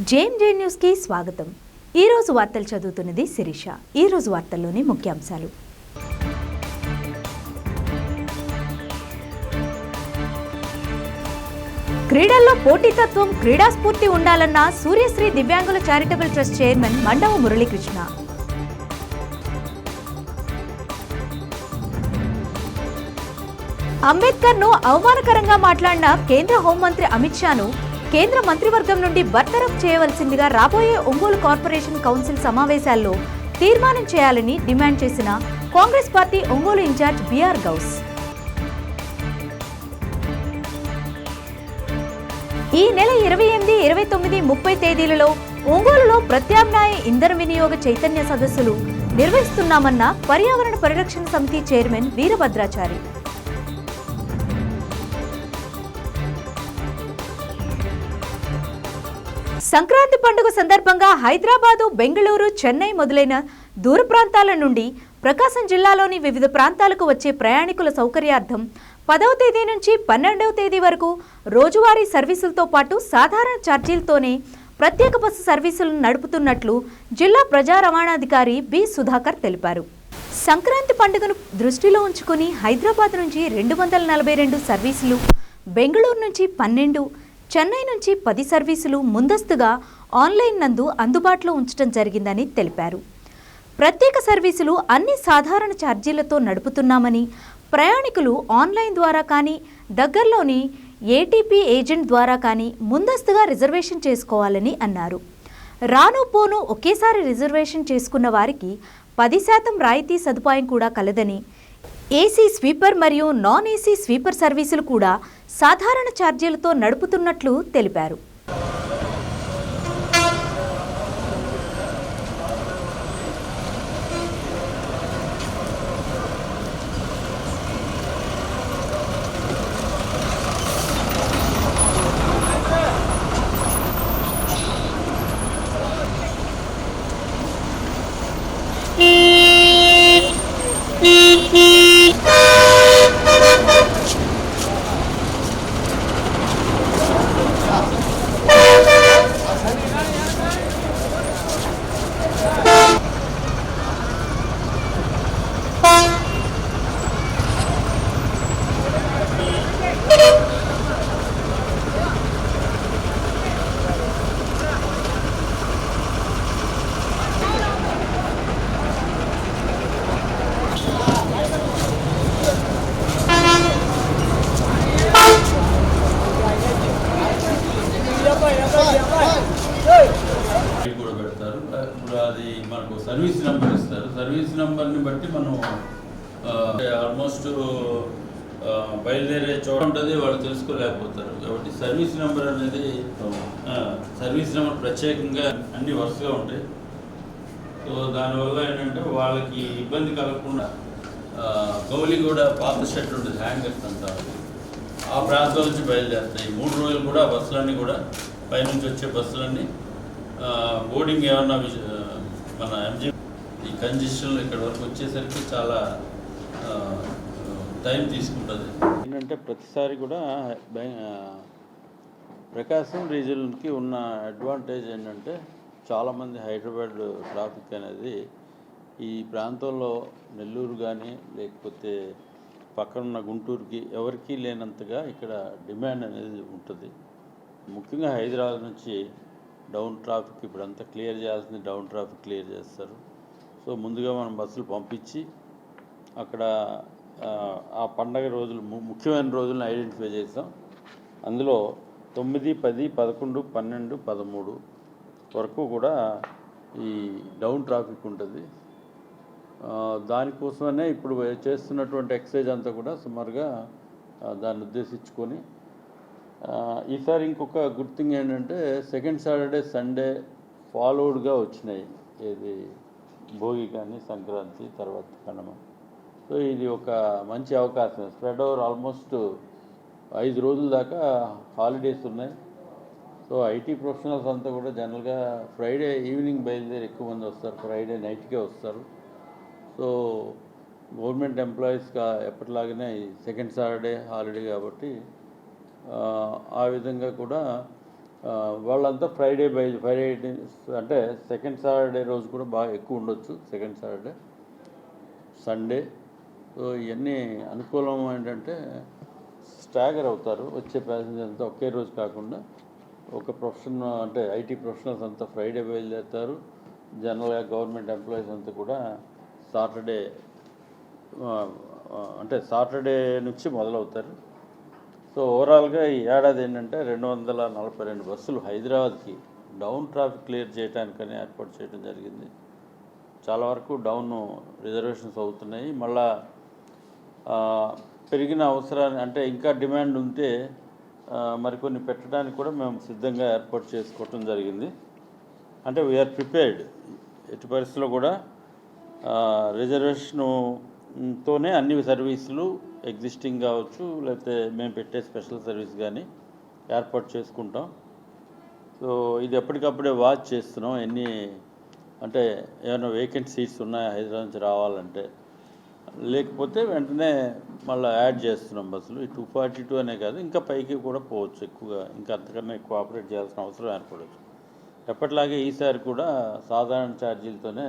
JMJ న్యూస్కి స్వాగతం. ఈరోజు వార్తలు చదువుతున్నది శిరీష. ఈరోజు వార్తల్లోని ముఖ్యాంశాలు. క్రీడల్లో పోటీతత్వం, క్రీడాస్ఫూర్తి ఉండాలన్న సూర్యశ్రీ దివ్యాంగుల charitable trust chairman Mandava Muralikrishna. అంబేద్కర్ను అవమానకరంగా మాట్లాడిన కేంద్ర హోంమంత్రి అమిత్ షాను కేంద్ర మంత్రివర్గం నుండి బర్తరఫ్ చేయవలసిందిగా రాబోయే ఒంగోలు కార్పొరేషన్ కౌన్సిల్ సమావేశాల్లో తీర్మానం చేయాలని డిమాండ్ చేసిన Congress party Ongole incharge B R Ghouse. ఈ నెల 28, 29, 30 తేదీలలో ఒంగోలులో ప్రత్యామ్నాయ ఇంధన వినియోగ చైతన్య సదస్సులు నిర్వహిస్తున్నామన్న పర్యావరణ పరిరక్షణ సమితి చైర్మన్ వీరభద్రాచారి. సంక్రాంతి పండుగ సందర్భంగా హైదరాబాదు, బెంగళూరు, చెన్నై మొదలైన దూర ప్రాంతాల నుండి ప్రకాశం జిల్లాలోని వివిధ ప్రాంతాలకు వచ్చే ప్రయాణికుల సౌకర్యార్థం 10వ తేదీ నుంచి 12వ తేదీ వరకు రోజువారీ సర్వీసులతో పాటు సాధారణ ఛార్జీలతోనే ప్రత్యేక బస్సు సర్వీసులను నడుపుతున్నట్లు జిల్లా ప్రజా రవాణాధికారి బి సుధాకర్ తెలిపారు. సంక్రాంతి పండుగను దృష్టిలో ఉంచుకుని హైదరాబాద్ నుంచి 242 సర్వీసులు, బెంగళూరు నుంచి 12, చెన్నై నుంచి 10 సర్వీసులు ముందస్తుగా ఆన్లైన్ నందు అందుబాటులో ఉంచడం జరిగిందని తెలిపారు. ప్రత్యేక సర్వీసులు అన్ని సాధారణ ఛార్జీలతో నడుపుతున్నామని, ప్రయాణికులు ఆన్లైన్ ద్వారా కానీ దగ్గరలోని ఏటీపీ ఏజెంట్ ద్వారా కానీ ముందస్తుగా రిజర్వేషన్ చేసుకోవాలని అన్నారు. రాను పోను ఒకేసారి రిజర్వేషన్ చేసుకున్న వారికి 10% రాయితీ సదుపాయం కూడా కలదని, ఏసీ స్వీపర్ మరియు నాన్ ఏసీ స్వీపర్ సర్వీసులు కూడా సాధారణ ఛార్జీలతో నడుపుతున్నట్లు తెలిపారు. కూడా పెడతారు. ఇప్పుడు అది మనకు సర్వీస్ నెంబర్ ఇస్తారు. సర్వీస్ నెంబర్ని బట్టి మనం ఆల్మోస్ట్ బయలుదేరే చోట ఉంటుంది, వాళ్ళు తెలుసుకోలేకపోతారు. కాబట్టి సర్వీస్ నెంబర్ అనేది సర్వీస్ నెంబర్ ప్రత్యేకంగా అన్ని వరుసగా ఉంటాయి. సో దానివల్ల ఏంటంటే వాళ్ళకి ఇబ్బంది కలగకుండా గౌలి కూడా పాత షెడ్ ఉంటుంది, హ్యాంగర్స్ అంటారు, ఆ ప్రాంతం నుంచి బయలుదేరుతాయి. 3 రోజులు కూడా బస్సులన్నీ కూడా పైనుంచి వచ్చే బస్సులన్నీ బోర్డింగ్ ఏమన్నా మన ఎంజీ ఈ కంజెషన్లో ఇక్కడ వరకు వచ్చేసరికి చాలా టైం తీసుకుంటుంది. ఏంటంటే ప్రతిసారి కూడా ప్రకాశం రీజియన్కి ఉన్న అడ్వాంటేజ్ ఏంటంటే చాలామంది హైదరాబాద్ ట్రాఫిక్ అనేది ఈ ప్రాంతంలో నెల్లూరు కానీ లేకపోతే పక్కనున్న గుంటూరుకి ఎవరికీ లేనంతగా ఇక్కడ డిమాండ్ అనేది ఉంటుంది. ముఖ్యంగా హైదరాబాద్ నుంచి డౌన్ ట్రాఫిక్ ఇప్పుడంతా క్లియర్ చేయాల్సింది, డౌన్ ట్రాఫిక్ క్లియర్ చేస్తారు. సో ముందుగా మనం బస్సులు పంపించి అక్కడ ఆ పండగ రోజులు ముఖ్యమైన రోజులను ఐడెంటిఫై చేస్తాం. అందులో 9, 10, 11, 12, 13 వరకు కూడా ఈ డౌన్ ట్రాఫిక్ ఉంటుంది. దానికోసమనే ఇప్పుడు చేస్తున్నటువంటి ఎక్సైజ్ అంతా కూడా సుమారుగా దాన్ని ఉద్దేశించుకొని ఈసారి ఇంకొక గుడ్ థింగ్ ఏంటంటే సెకండ్ సాటర్డే, సండే ఫాలోడ్గా వచ్చినాయి. ఏది భోగి కానీ సంక్రాంతి తర్వాత కనుమ. సో ఇది ఒక మంచి అవకాశం. స్ప్రెడ్ ఓవర్ ఆల్మోస్ట్ 5 రోజుల దాకా హాలిడేస్ ఉన్నాయి. సో ఐటీ ప్రొఫెషనల్స్ అంతా కూడా జనరల్గా ఫ్రైడే ఈవినింగ్ బయలుదేరి ఎక్కువ మంది వస్తారు, ఫ్రైడే నైట్కే వస్తారు. సో గవర్నమెంట్ ఎంప్లాయీస్గా ఎప్పటిలాగానే సెకండ్ సాటర్డే హాలిడే కాబట్టి ఆ విధంగా కూడా వాళ్ళంతా ఫ్రైడే అంటే సెకండ్ సాటర్డే రోజు కూడా బాగా ఎక్కువ ఉండొచ్చు, సెకండ్ సాటర్డే, సండే. సో ఇవన్నీ అనుకూలం ఏంటంటే స్టాగర్ అవుతారు వచ్చే ప్యాసింజర్ అంతా ఒకే రోజు కాకుండా. ఒక అంటే ఐటీ ప్రొఫెషనల్స్ అంతా ఫ్రైడే బయలుదేరుతారు, జనరల్గా గవర్నమెంట్ ఎంప్లాయీస్ అంతా కూడా సాటర్డే అంటే సాటర్డే నుంచి మొదలవుతారు. సో ఓవరాల్గా ఈ ఏడాది ఏంటంటే 242 బస్సులు హైదరాబాద్కి డౌన్ ట్రాఫిక్ క్లియర్ చేయడానికని ఏర్పాటు చేయడం జరిగింది. చాలా వరకు డౌన్ రిజర్వేషన్స్ అవుతున్నాయి. మళ్ళా పెరిగిన అవసరాన్ని అంటే ఇంకా డిమాండ్ ఉంటే మరికొన్ని పెట్టడానికి కూడా మేము సిద్ధంగా ఏర్పాటు చేసుకోవటం జరిగింది. అంటే వీఆర్ ప్రిపేర్డ్. ఎట్టి పరిస్థితుల్లో కూడా రిజర్వేషన్తోనే అన్ని సర్వీసులు ఎగ్జిస్టింగ్ కావచ్చు, లేకపోతే మేము పెట్టే స్పెషల్ సర్వీస్ కానీ ఏర్పాటు చేసుకుంటాం. సో ఇది ఎప్పటికప్పుడే వాచ్ చేస్తున్నాం, అంటే ఏమైనా వేకెంట్ సీట్స్ ఉన్నాయా హైదరాబాద్ నుంచి రావాలంటే, లేకపోతే వెంటనే మళ్ళీ యాడ్ చేస్తున్నాం బస్సులు. ఈ 242 అనే కాదు, ఇంకా పైకి కూడా పోవచ్చు, ఎక్కువగా ఇంకా అంతకన్నా ఎక్కువ ఆపరేట్ చేయాల్సిన అవసరం ఏర్పడవచ్చు. ఎప్పటిలాగే ఈసారి కూడా సాధారణ ఛార్జీలతోనే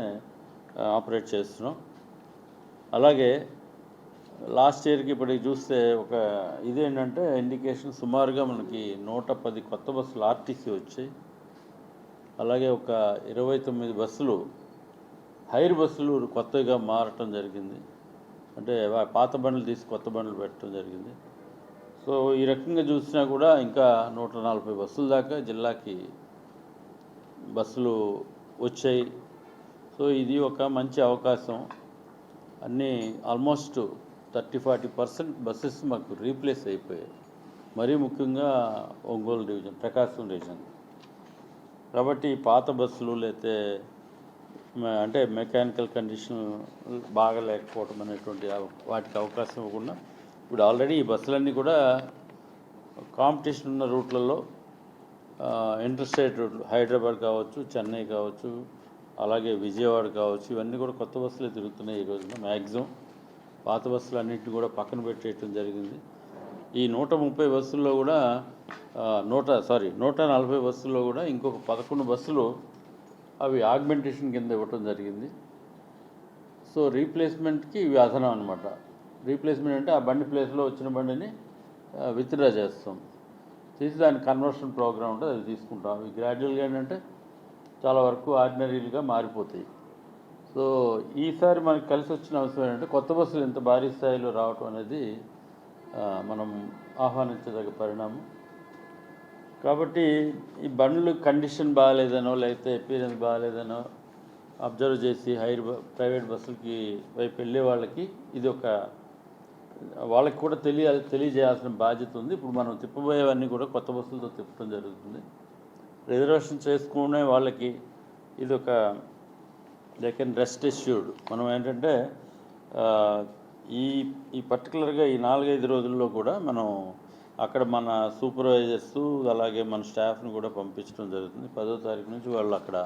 ఆపరేట్ చేస్తున్నాం. అలాగే లాస్ట్ ఇయర్కి ఇప్పటికి చూస్తే ఒక ఇదేంటంటే ఇండికేషన్ సుమారుగా మనకి 110 కొత్త బస్సులు ఆర్టీసీ వచ్చాయి. అలాగే ఒక 29 బస్సులు హైర్ బస్సులు కొత్తగా మారటం జరిగింది. అంటే పాత బండ్లు తీసి కొత్త బండ్లు పెట్టడం జరిగింది. సో ఈ రకంగా చూసినా కూడా ఇంకా 140 బస్సుల దాకా జిల్లాకి బస్సులు వచ్చాయి. సో ఇది ఒక మంచి అవకాశం. అన్నీ ఆల్మోస్ట్ 30-40% బస్సెస్ మాకు రీప్లేస్ అయిపోయాయి. మరీ ముఖ్యంగా ఒంగోలు డివిజన్, ప్రకాశం డివిజన్. కాబట్టి పాత బస్సులు లేతే అంటే మెకానికల్ కండిషన్ బాగా లేకపోవడం అనేటువంటి వాటికి అవకాశం ఇవ్వకుండా ఇప్పుడు ఆల్రెడీ ఈ బస్సులన్నీ కూడా కాంపిటీషన్ ఉన్న రూట్లలో ఇంటర్ స్టేట్ రూట్లు, హైదరాబాద్ కావచ్చు, చెన్నై కావచ్చు, అలాగే విజయవాడ కావచ్చు, ఇవన్నీ కూడా కొత్త బస్సులే తిరుగుతున్నాయి ఈ రోజున. మ్యాక్సిమం పాత బస్సులు అన్నింటినీ కూడా పక్కన పెట్టేయటం జరిగింది. ఈ 130 బస్సుల్లో కూడా 140 బస్సుల్లో కూడా ఇంకొక 11 బస్సులు అవి ఆగ్మెంటేషన్ కింద ఇవ్వటం జరిగింది. సో రీప్లేస్మెంట్కి ఇవి అదనం అనమాట. రీప్లేస్మెంట్ అంటే ఆ బండి ప్లేస్లో వచ్చిన బండిని విత్డ్రా చేస్తాం, తీసి దాని కన్వర్షన్ ప్రోగ్రామ్ ఉంటుంది, అది తీసుకుంటాం. అవి గ్రాడ్యువల్గా ఏంటంటే చాలా వరకు ఆర్డినరీలుగా మారిపోతాయి. సో ఈసారి మనకు కలిసి వచ్చిన అవసరం ఏంటంటే కొత్త బస్సులు ఇంత భారీ స్థాయిలో రావటం అనేది మనం ఆహ్వానించదగ్గ పరిణామం. కాబట్టి ఈ బండ్లు కండిషన్ బాగాలేదనో లేకపోతే అపీరెన్స్ బాగాలేదనో అబ్జర్వ్ చేసి ప్రైవేట్ బస్సులకి వైపు వెళ్ళే వాళ్ళకి ఇది ఒక వాళ్ళకి కూడా తెలియజేయాల్సిన బాధ్యత ఉంది. ఇప్పుడు మనం తిప్పబోయేవన్నీ కూడా కొత్త బస్సులతో తిప్పడం జరుగుతుంది. రిజర్వేషన్ చేసుకునే వాళ్ళకి ఇది ఒక దే కెన్ రెస్ట్ అష్యూర్డ్. మనం ఏంటంటే ఈ పర్టికులర్గా ఈ 4-5 రోజుల్లో కూడా మనం అక్కడ మన సూపర్వైజర్స్ అలాగే మన స్టాఫ్ని కూడా పంపించడం జరుగుతుంది. 10వ తారీఖు నుంచి వాళ్ళు అక్కడ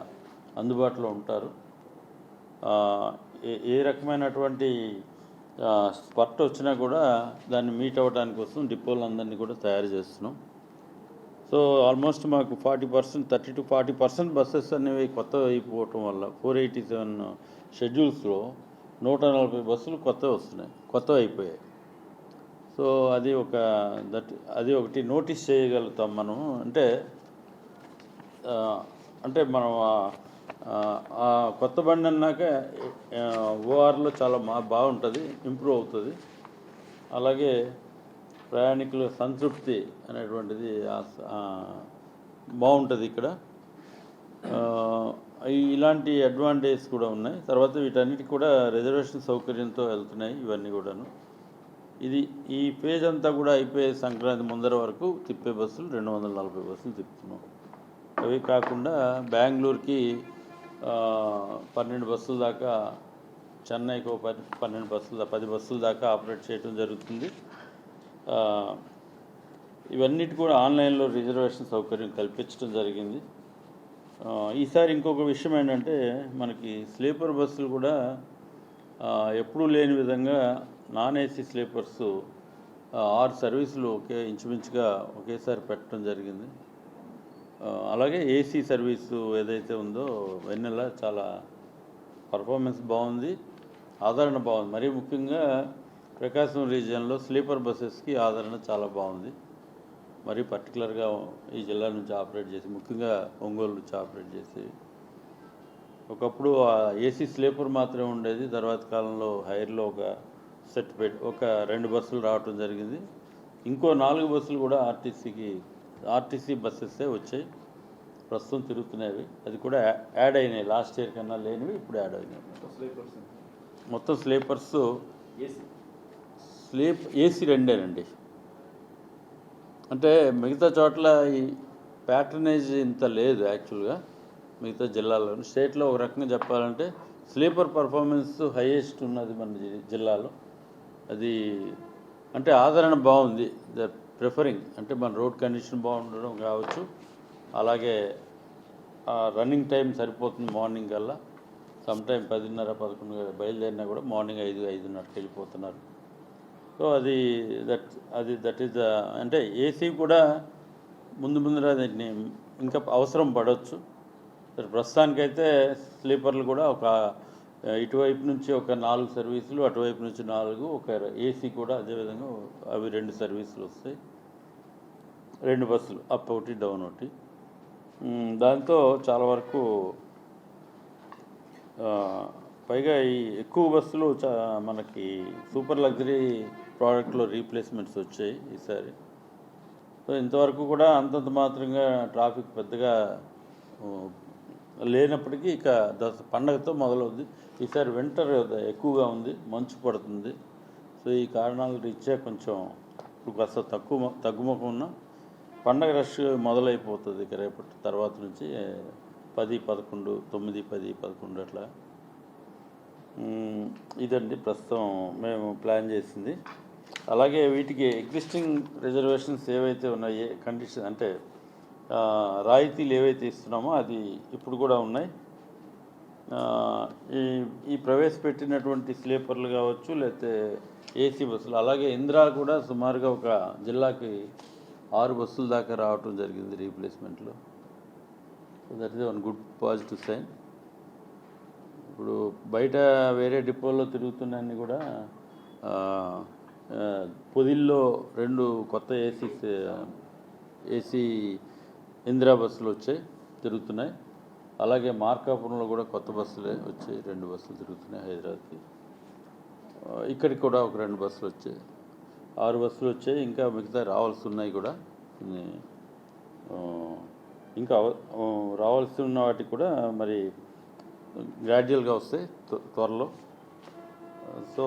అందుబాటులో ఉంటారు. ఏ రకమైనటువంటి స్పర్ట్ వచ్చినా కూడా దాన్ని మీట్ అవ్వడానికి కోసం డిపోలందరినీ కూడా తయారు చేస్తున్నాం. సో ఆల్మోస్ట్ మాకు 30-40% బస్సెస్ అనేవి కొత్తవి అయిపోవటం వల్ల 487 షెడ్యూల్స్లో 140 బస్సులు కొత్తవి అయిపోయాయి. సో అది ఒకటి నోటీస్ చేయగలుగుతాం మనం. అంటే మనం కొత్త బండి అన్నాక ఓఆర్లో చాలా బాగుంటుంది, ఇంప్రూవ్ అవుతుంది. అలాగే ప్రయాణికుల సంతృప్తి అనేటువంటిది బాగుంటుంది ఇక్కడ. ఇలాంటి అడ్వాంటేజ్ కూడా ఉన్నాయి. తర్వాత వీటన్నిటికి కూడా రిజర్వేషన్ సౌకర్యంతో వెళ్తున్నాయి ఇవన్నీ కూడాను. ఈ పేజ్ అంతా కూడా అయిపోయే సంక్రాంతి ముందర వరకు తిప్పే బస్సులు 240 బస్సులు తిప్పుతున్నాం. అవి కాకుండా బెంగళూరుకి 12 బస్సుల దాకా, చెన్నైకి 10 బస్సుల దాకా ఆపరేట్ చేయడం జరుగుతుంది. ఇవన్నిటి కూడా ఆన్లైన్లో రిజర్వేషన్ సౌకర్యం కల్పించడం జరిగింది. ఈసారి ఇంకొక విషయం ఏంటంటే మనకి స్లీపర్ బస్సులు కూడా ఎప్పుడూ లేని విధంగా నాన్ ఏసీ స్లీపర్స్ 6 సర్వీసులు ఇంచుమించుగా ఒకేసారి పెట్టడం జరిగింది. అలాగే ఏసీ సర్వీసు ఏదైతే ఉందో వెన్నెల చాలా పర్ఫార్మెన్స్ బాగుంది, ఆదరణ బాగుంది. మరీ ముఖ్యంగా ప్రకాశం రీజియన్లో స్లీపర్ బస్సెస్కి ఆదరణ చాలా బాగుంది. మరీ పర్టికులర్గా ఈ జిల్లా నుంచి ఆపరేట్ చేసి, ముఖ్యంగా ఒంగోలు నుంచి ఆపరేట్ చేసి, ఒకప్పుడు ఏసీ స్లీపర్ మాత్రమే ఉండేది. తర్వాత కాలంలో హైర్లో ఒక సెట్ పెట్టి ఒక 2 బస్సులు రావటం జరిగింది. ఇంకో 4 బస్సులు కూడా ఆర్టీసీ బస్సెస్సే వచ్చాయి, ప్రస్తుతం తిరుగుతున్నాయి. అది కూడా యాడ్ అయినాయి, లాస్ట్ ఇయర్ కన్నా లేనివి ఇప్పుడు యాడ్ అయినాయి. మొత్తం స్లీపర్స్ ఏసీ 2 అంటే మిగతా చోట్ల ఈ ప్యాటర్నేజ్ ఇంత లేదు యాక్చువల్గా. మిగతా జిల్లాలో, స్టేట్లో ఒక రకంగా చెప్పాలంటే స్లీపర్ పర్ఫార్మెన్స్ హైయెస్ట్ ఉన్నది మన జిల్లాలో. అది అంటే ఆదరణ బాగుంది. ప్రిఫరింగ్ అంటే మన రోడ్ కండిషన్ బాగుండడం కావచ్చు, అలాగే రన్నింగ్ టైం సరిపోతుంది. మార్నింగ్ కల్లా సమ్ టైం 10:30-11 బయలుదేరినా కూడా మార్నింగ్ 5-5:30కి వెళ్ళిపోతున్నారు. సో దట్ ఈస్ అంటే ఏసీ కూడా ముందు దీన్ని ఇంకా అవసరం పడవచ్చు. ప్రస్తుతానికైతే స్లీపర్లు కూడా ఒక ఇటువైపు నుంచి ఒక 4 సర్వీసులు, అటువైపు నుంచి 4, ఒక ఏసీ కూడా అదేవిధంగా అవి 2 సర్వీసులు వస్తాయి. 2 బస్సులు, అప్ ఒకటి డౌన్ ఒకటి. దాంతో చాలా వరకు పైగా ఈ ఎక్కువ బస్సులు మనకి సూపర్ లగ్జరీ ప్రోడక్ట్లో రీప్లేస్మెంట్స్ వచ్చాయి ఈసారి. సో ఇంతవరకు కూడా అంతంత మాత్రంగా ట్రాఫిక్ పెద్దగా లేనప్పటికీ ఇక పండగతో మొదలవుద్ది. ఈసారి వింటర్ ఎక్కువగా ఉంది, మంచు పడుతుంది. సో ఈ కారణాల రీత్యా కొంచెం ఇప్పుడు కాస్త తగ్గుముఖం ఉన్న పండగ రష్ మొదలైపోతుంది ఇక రేపటి తర్వాత నుంచి 10-11, 9-10-11 అట్లా. ఇదండి ప్రస్తుతం మేము ప్లాన్ చేసింది. అలాగే వీటికి ఎగ్జిస్టింగ్ రిజర్వేషన్స్ ఏవైతే ఉన్నాయో, కండిషన్ అంటే రాయితీలు ఏవైతే ఇస్తున్నామో అది ఇప్పుడు కూడా ఉన్నాయి. ఈ ప్రవేశపెట్టినటువంటి స్లీపర్లు కావచ్చు, లేకపోతే ఏసీ బస్సులు, అలాగే ఇందిరా కూడా సుమారుగా ఒక జిల్లాకి 6 బస్సుల దాకా రావటం జరిగింది రీప్లేస్మెంట్లో. So that is one good positive sign. ఇప్పుడు బయట వేరే డిపోల్లో తిరుగుతున్నాయని కూడా పొదిల్లో 2 కొత్త ఏసీ ఇందిరా బస్సులు వచ్చాయి, తిరుగుతున్నాయి. అలాగే మార్కాపురంలో కూడా కొత్త బస్సులే వచ్చాయి, 2 బస్సులు తిరుగుతున్నాయి హైదరాబాద్కి. ఇక్కడికి కూడా ఒక 2 బస్సులు వచ్చాయి, 6 బస్సులు వచ్చాయి. ఇంకా మిగతా రావాల్సి ఉన్నాయి కూడా, ఇంకా రావాల్సి ఉన్న వాటికి కూడా మరి గ్రాడ్యువల్గా వస్తాయి త్వరలో. సో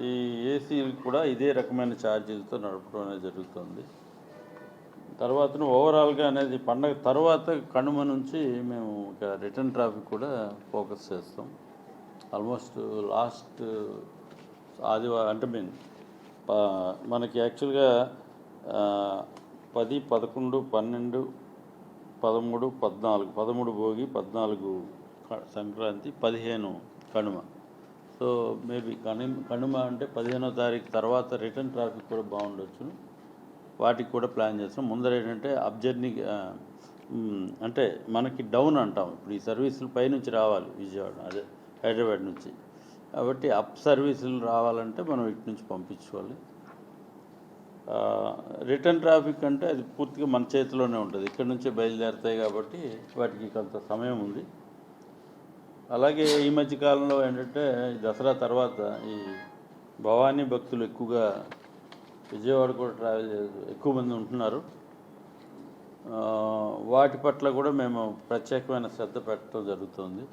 ఈ ఏసీలు కూడా ఇదే రకమైన ఛార్జీలతో నడపడం అనేది జరుగుతుంది. తర్వాత ఓవరాల్గా అనేది పండగ తర్వాత కనుమ నుంచి మేము ఇక రిటర్న్ ట్రాఫిక్ కూడా ఫోకస్ చేస్తాం. ఆల్మోస్ట్ లాస్ట్ ఆదివారం అంటే మనకి యాక్చువల్గా 10, 11, 12, 13, 14, 13 భోగి, 14 సంక్రాంతి, 15 కనుమ. సో మేబీ కనుమ అంటే 15వ తారీఖు తర్వాత రిటర్న్ ట్రాఫిక్ కూడా బాగుండొచ్చు. వాటికి కూడా ప్లాన్ చేస్తాం. ముందర ఏంటంటే అప్ జర్నీ అంటే మనకి డౌన్ అంటాం. ఇప్పుడు ఈ సర్వీసులు పైనుంచి రావాలి విజయవాడ, అదే హైదరాబాద్ నుంచి. కాబట్టి అప్ సర్వీసులు రావాలంటే మనం ఇటు నుంచి పంపించుకోవాలి. రిటర్న్ ట్రాఫిక్ అంటే అది పూర్తిగా మన చేతిలోనే ఉంటుంది, ఇక్కడ నుంచే బయలుదేరుతాయి కాబట్టి వాటికి కొంత సమయం ఉంది. అలాగే ఈ మధ్య కాలంలో ఏంటంటే దసరా తర్వాత ఈ భవానీ భక్తులు ఎక్కువగా విజయవాడ కూడా ట్రావెల్ ఎక్కువ మంది ఉంటున్నారు. వాటి పట్ల కూడా మేము ప్రత్యేకమైన శ్రద్ధ పెట్టడం జరుగుతుంది.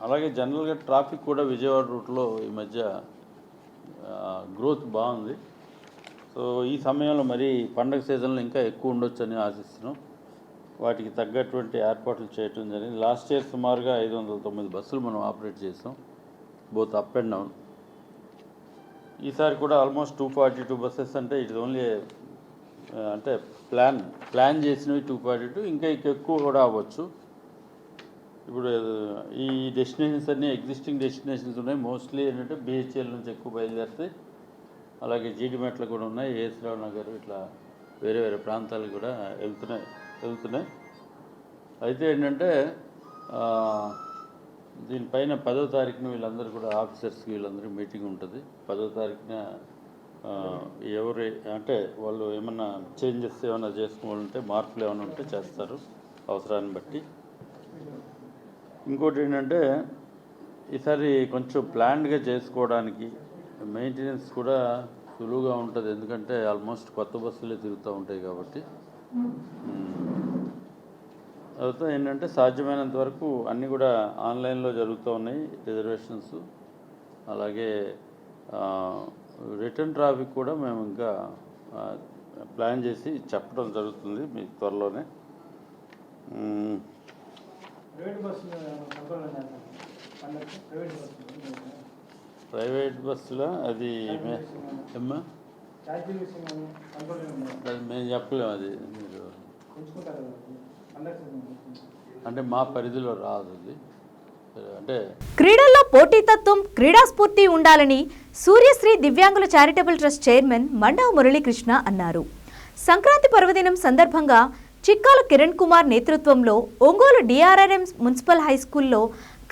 అలాగే జనరల్గా ట్రాఫిక్ కూడా విజయవాడ రూట్లో ఈ మధ్య గ్రోత్ బాగుంది. సో ఈ సమయంలో మరి పండగ సీజన్లో ఇంకా ఎక్కువ ఉండొచ్చని ఆశిస్తున్నాం. వాటికి తగ్గటువంటి ఏర్పాట్లు చేయటం జరిగింది. లాస్ట్ ఇయర్ సుమారుగా 509 బస్సులు మనం ఆపరేట్ చేసాం, బోత్ అప్ అండ్ డౌన్. ఈసారి కూడా ఆల్మోస్ట్ 242 బస్సెస్. అంటే ఇట్ ఓన్లీ అంటే ప్లాన్ చేసినవి 242, ఇంకా ఎక్కువ కూడా అవ్వచ్చు. ఇప్పుడు ఈ డెస్టినేషన్స్ అన్నీ ఎగ్జిస్టింగ్ డెస్టినేషన్స్ ఉన్నాయి. మోస్ట్లీ ఏంటంటే BHL నుంచి ఎక్కువ బయలుదేరితే, అలాగే జీడిమెట్లు కూడా ఉన్నాయి, ఏఎస్ రావు నగర్, ఇట్లా వేరే వేరే ప్రాంతాలకు కూడా వెళ్తున్నాయి. అయితే ఏంటంటే దీనిపైన 10వ తారీఖున వీళ్ళందరూ కూడా ఆఫీసర్స్కి వీళ్ళందరికీ మీటింగ్ ఉంటుంది. 10వ తారీఖున ఎవరు అంటే వాళ్ళు ఏమన్నా చేంజెస్ ఏమైనా చేసుకోవాలంటే మార్పులు ఏమైనా ఉంటే చేస్తారు అవసరాన్ని బట్టి. ఇంకోటి ఏంటంటే ఈసారి కొంచెం ప్లాన్డ్గా చేసుకోవడానికి మెయింటెనెన్స్ కూడా సులువుగా ఉంటుంది. ఎందుకంటే ఆల్మోస్ట్ కొత్త బస్సులే తిరుగుతూ ఉంటాయి కాబట్టి. తర్వాత ఏంటంటే సాధ్యమైనంత వరకు అన్నీ కూడా ఆన్లైన్లో జరుగుతూ ఉన్నాయి రిజర్వేషన్స్. అలాగే రిటర్న్ ట్రాఫిక్ కూడా మేము ఇంకా ప్లాన్ చేసి చెప్పడం జరుగుతుంది మీకు త్వరలోనే. ప్రైవేట్ బస్సులో అది ఏమ్మా అది మేము చెప్పలేము. అది మీరు అంటే మా పరిధిలో రాదు. అది అంటే క్రీడల్లో పోటీతత్వం, క్రీడాస్ఫూర్తి ఉండాలని సూర్యశ్రీ దివ్యాంగుల charitable trust chairman Mandava Muralikrishna అన్నారు. సంక్రాంతి పర్వదినం సందర్భంగా చిక్కాల కిరణ్ కుమార్ నేతృత్వంలో ఒంగోలు డిఆర్ఆర్ఎం మున్సిపల్ హైస్కూల్లో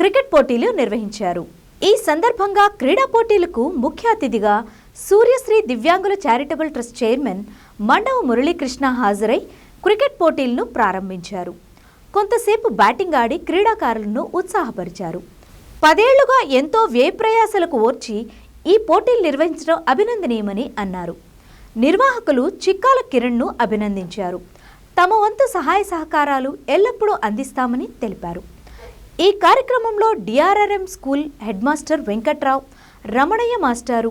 క్రికెట్ పోటీలు నిర్వహించారు. ఈ సందర్భంగా క్రీడా పోటీలకు ముఖ్య అతిథిగా సూర్యశ్రీ దివ్యాంగుల charitable trust chairman Mandava Muralikrishna హాజరై క్రికెట్ పోటీలను ప్రారంభించారు. కొంతసేపు బ్యాటింగ్ ఆడి క్రీడాకారులను ఉత్సాహపరిచారు. 10 ఏళ్లుగా ఎంతో వ్యయప్రయాసలకు ఓర్చి ఈ పోటీలు నిర్వహించడం అభినందనీయమని అన్నారు. నిర్వాహకులు చిక్కాల కిరణ్ను అభినందించారు. తమ వంతు సహాయ సహకారాలు ఎల్లప్పుడూ అందిస్తామని తెలిపారు. ఈ కార్యక్రమంలో DRRM school head master Venkatrao, Ramanaiah మాస్టారు,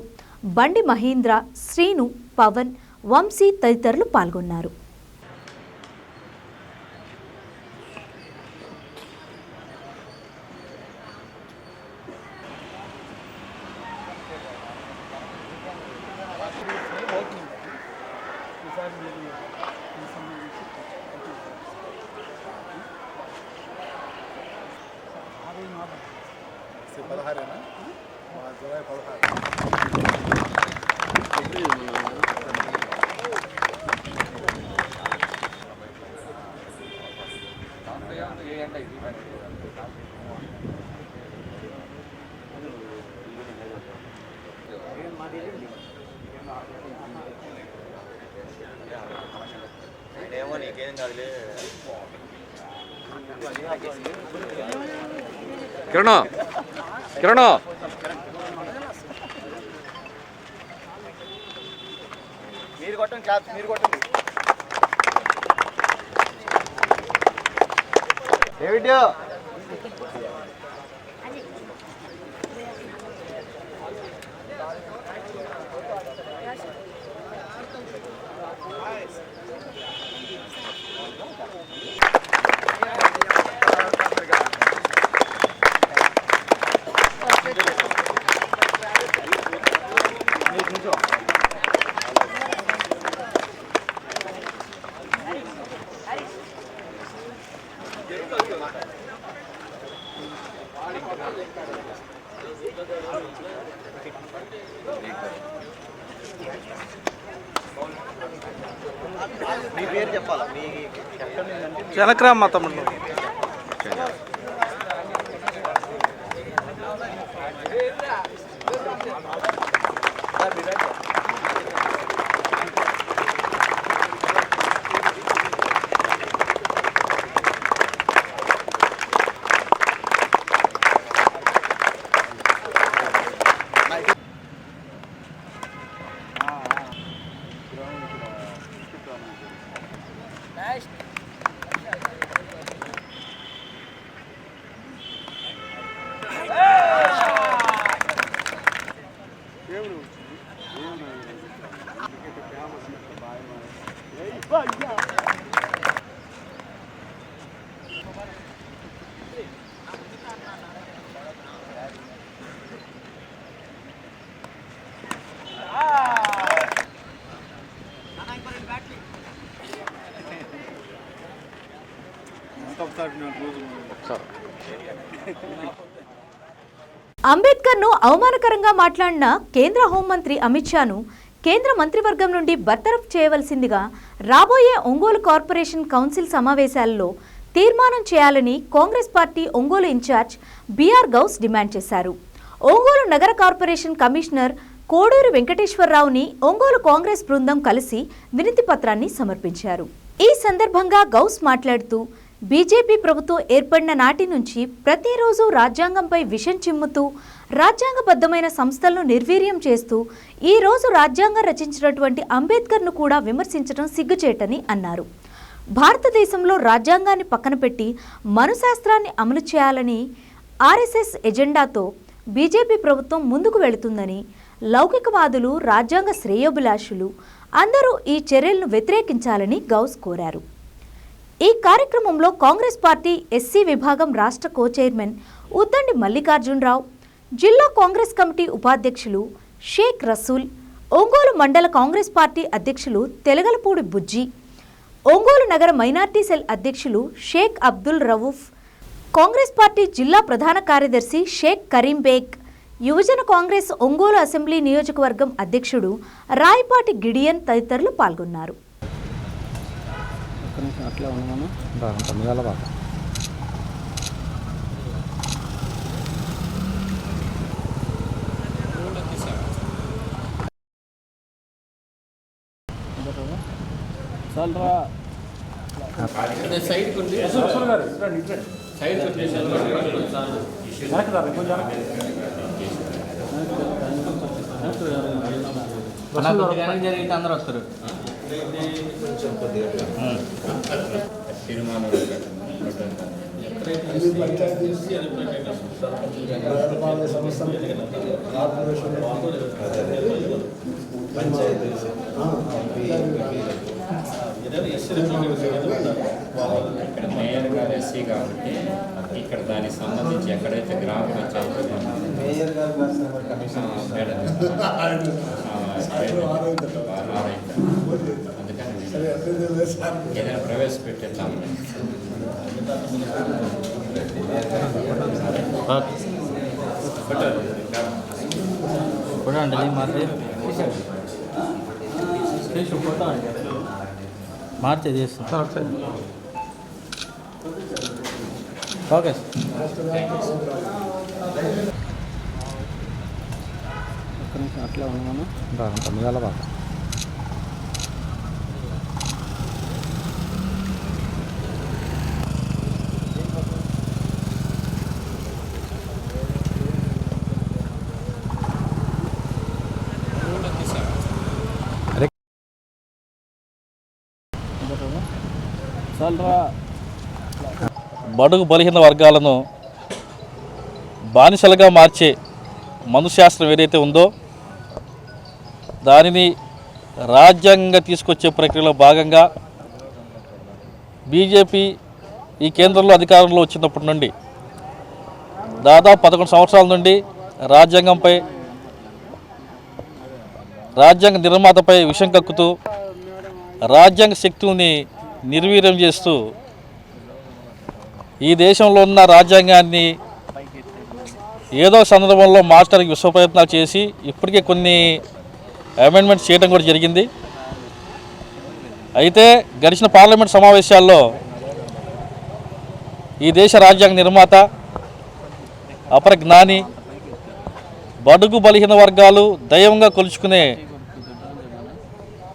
బండి మహేంద్ర, శ్రీను, పవన్, వంశీ తదితరులు పాల్గొన్నారు. కిరణ్ మీరు కొట్టండి, క్లాప్స్ మీరు కొట్టండి. ఏమిటో మీ పేరు చెప్పాలా? మీ జనక్రామ్ మా తమ్ముడు. అంబేద్కర్ను అవమానకరంగా మాట్లాడిన కేంద్ర హోంమంత్రి అమిత్ షాను కేంద్ర మంత్రివర్గం నుండి బర్తరఫ్ చేయవలసిందిగా రాబోయే ఒంగోలు కార్పొరేషన్ కౌన్సిల్ సమావేశాలలో తీర్మానం చేయాలని Congress party Ongole incharge B R Ghouse demand చేశారు. ఒంగోలు నగర కార్పొరేషన్ కమిషనర్ కోడూరు వెంకటేశ్వరరావుని ఒంగోలు కాంగ్రెస్ బృందం కలిసి వినతి పత్రాన్ని సమర్పించారు. ఈ సందర్భంగా గౌస్ మాట్లాడుతూ బీజేపీ ప్రభుత్వం ఏర్పడిన నాటి నుంచి ప్రతిరోజు రాజ్యాంగంపై విషం చిమ్ముతూ రాజ్యాంగబద్ధమైన సంస్థలను నిర్వీర్యం చేస్తూ ఈ రోజు రాజ్యాంగం రచించినటువంటి అంబేద్కర్ను కూడా విమర్శించడం సిగ్గుచేటని అన్నారు. భారతదేశంలో రాజ్యాంగాన్ని పక్కన పెట్టి మనుశాస్త్రాన్ని అమలు చేయాలని ఆర్ఎస్ఎస్ ఎజెండాతో బీజేపీ ప్రభుత్వం ముందుకు వెళుతుందని, లౌకికవాదులు, రాజ్యాంగ శ్రేయోభిలాషులు అందరూ ఈ చర్యలను వ్యతిరేకించాలని గౌస్ కోరారు. ఈ కార్యక్రమంలో కాంగ్రెస్ పార్టీ ఎస్సీ విభాగం రాష్ట్ర కో చైర్మన్ ఉద్దండి మల్లికార్జునరావు, జిల్లా కాంగ్రెస్ కమిటీ ఉపాధ్యక్షులు షేక్ రసూల్, ఒంగోలు మండల కాంగ్రెస్ పార్టీ అధ్యక్షులు తెలగలపూడి బుజ్జి, ఒంగోలు నగర మైనార్టీ సెల్ అధ్యక్షులు షేక్ అబ్దుల్ రవూఫ్, కాంగ్రెస్ పార్టీ జిల్లా ప్రధాన కార్యదర్శి షేక్ కరీం బేగ్, యువజన కాంగ్రెస్ ఒంగోలు అసెంబ్లీ నియోజకవర్గం అధ్యక్షుడు రాయపాటి గిడియన్ తదితరులు పాల్గొన్నారు. జరిగితే అందరూ వస్తారు. ఇక్కడ మేయర్ గారు ఎస్సీ కాబట్టి ఇక్కడ దానికి సంబంధించి ఎక్కడైతే గ్రామ పంచాయతీ అందుకని ఏదైనా ప్రవేశపెట్టేద్దాము. మార్చి చేస్తాం. ఓకే అట్లా ఉన్నాను. 9 బాగా బడుగు బలహీన వర్గాలను బానిసలుగా మార్చే మనుశాస్త్రం ఏదైతే ఉందో దానిని రాజ్యాంగంగా తీసుకొచ్చే ప్రక్రియలో భాగంగా బీజేపీ ఈ కేంద్రంలో అధికారంలో వచ్చినప్పటి నుండి దాదాపు 11 సంవత్సరాల నుండి రాజ్యాంగంపై, రాజ్యాంగ నిర్మాతపై విషం కక్కుతూ రాజ్యాంగ శక్తుల్ని నిర్వీర్యం చేస్తూ ఈ దేశంలో ఉన్న రాజ్యాంగాన్ని ఏదో సందర్భంలో మార్చడానికి విశ్వ ప్రయత్నాలు చేసి ఇప్పటికే కొన్ని అమెండ్మెంట్స్ చేయడం కూడా జరిగింది. అయితే గడిచిన పార్లమెంట్ సమావేశాల్లో ఈ దేశ రాజ్యాంగ నిర్మాత, అపర జ్ఞాని, బడుగు బలహీన వర్గాలు దైవంగా కొలుచుకునే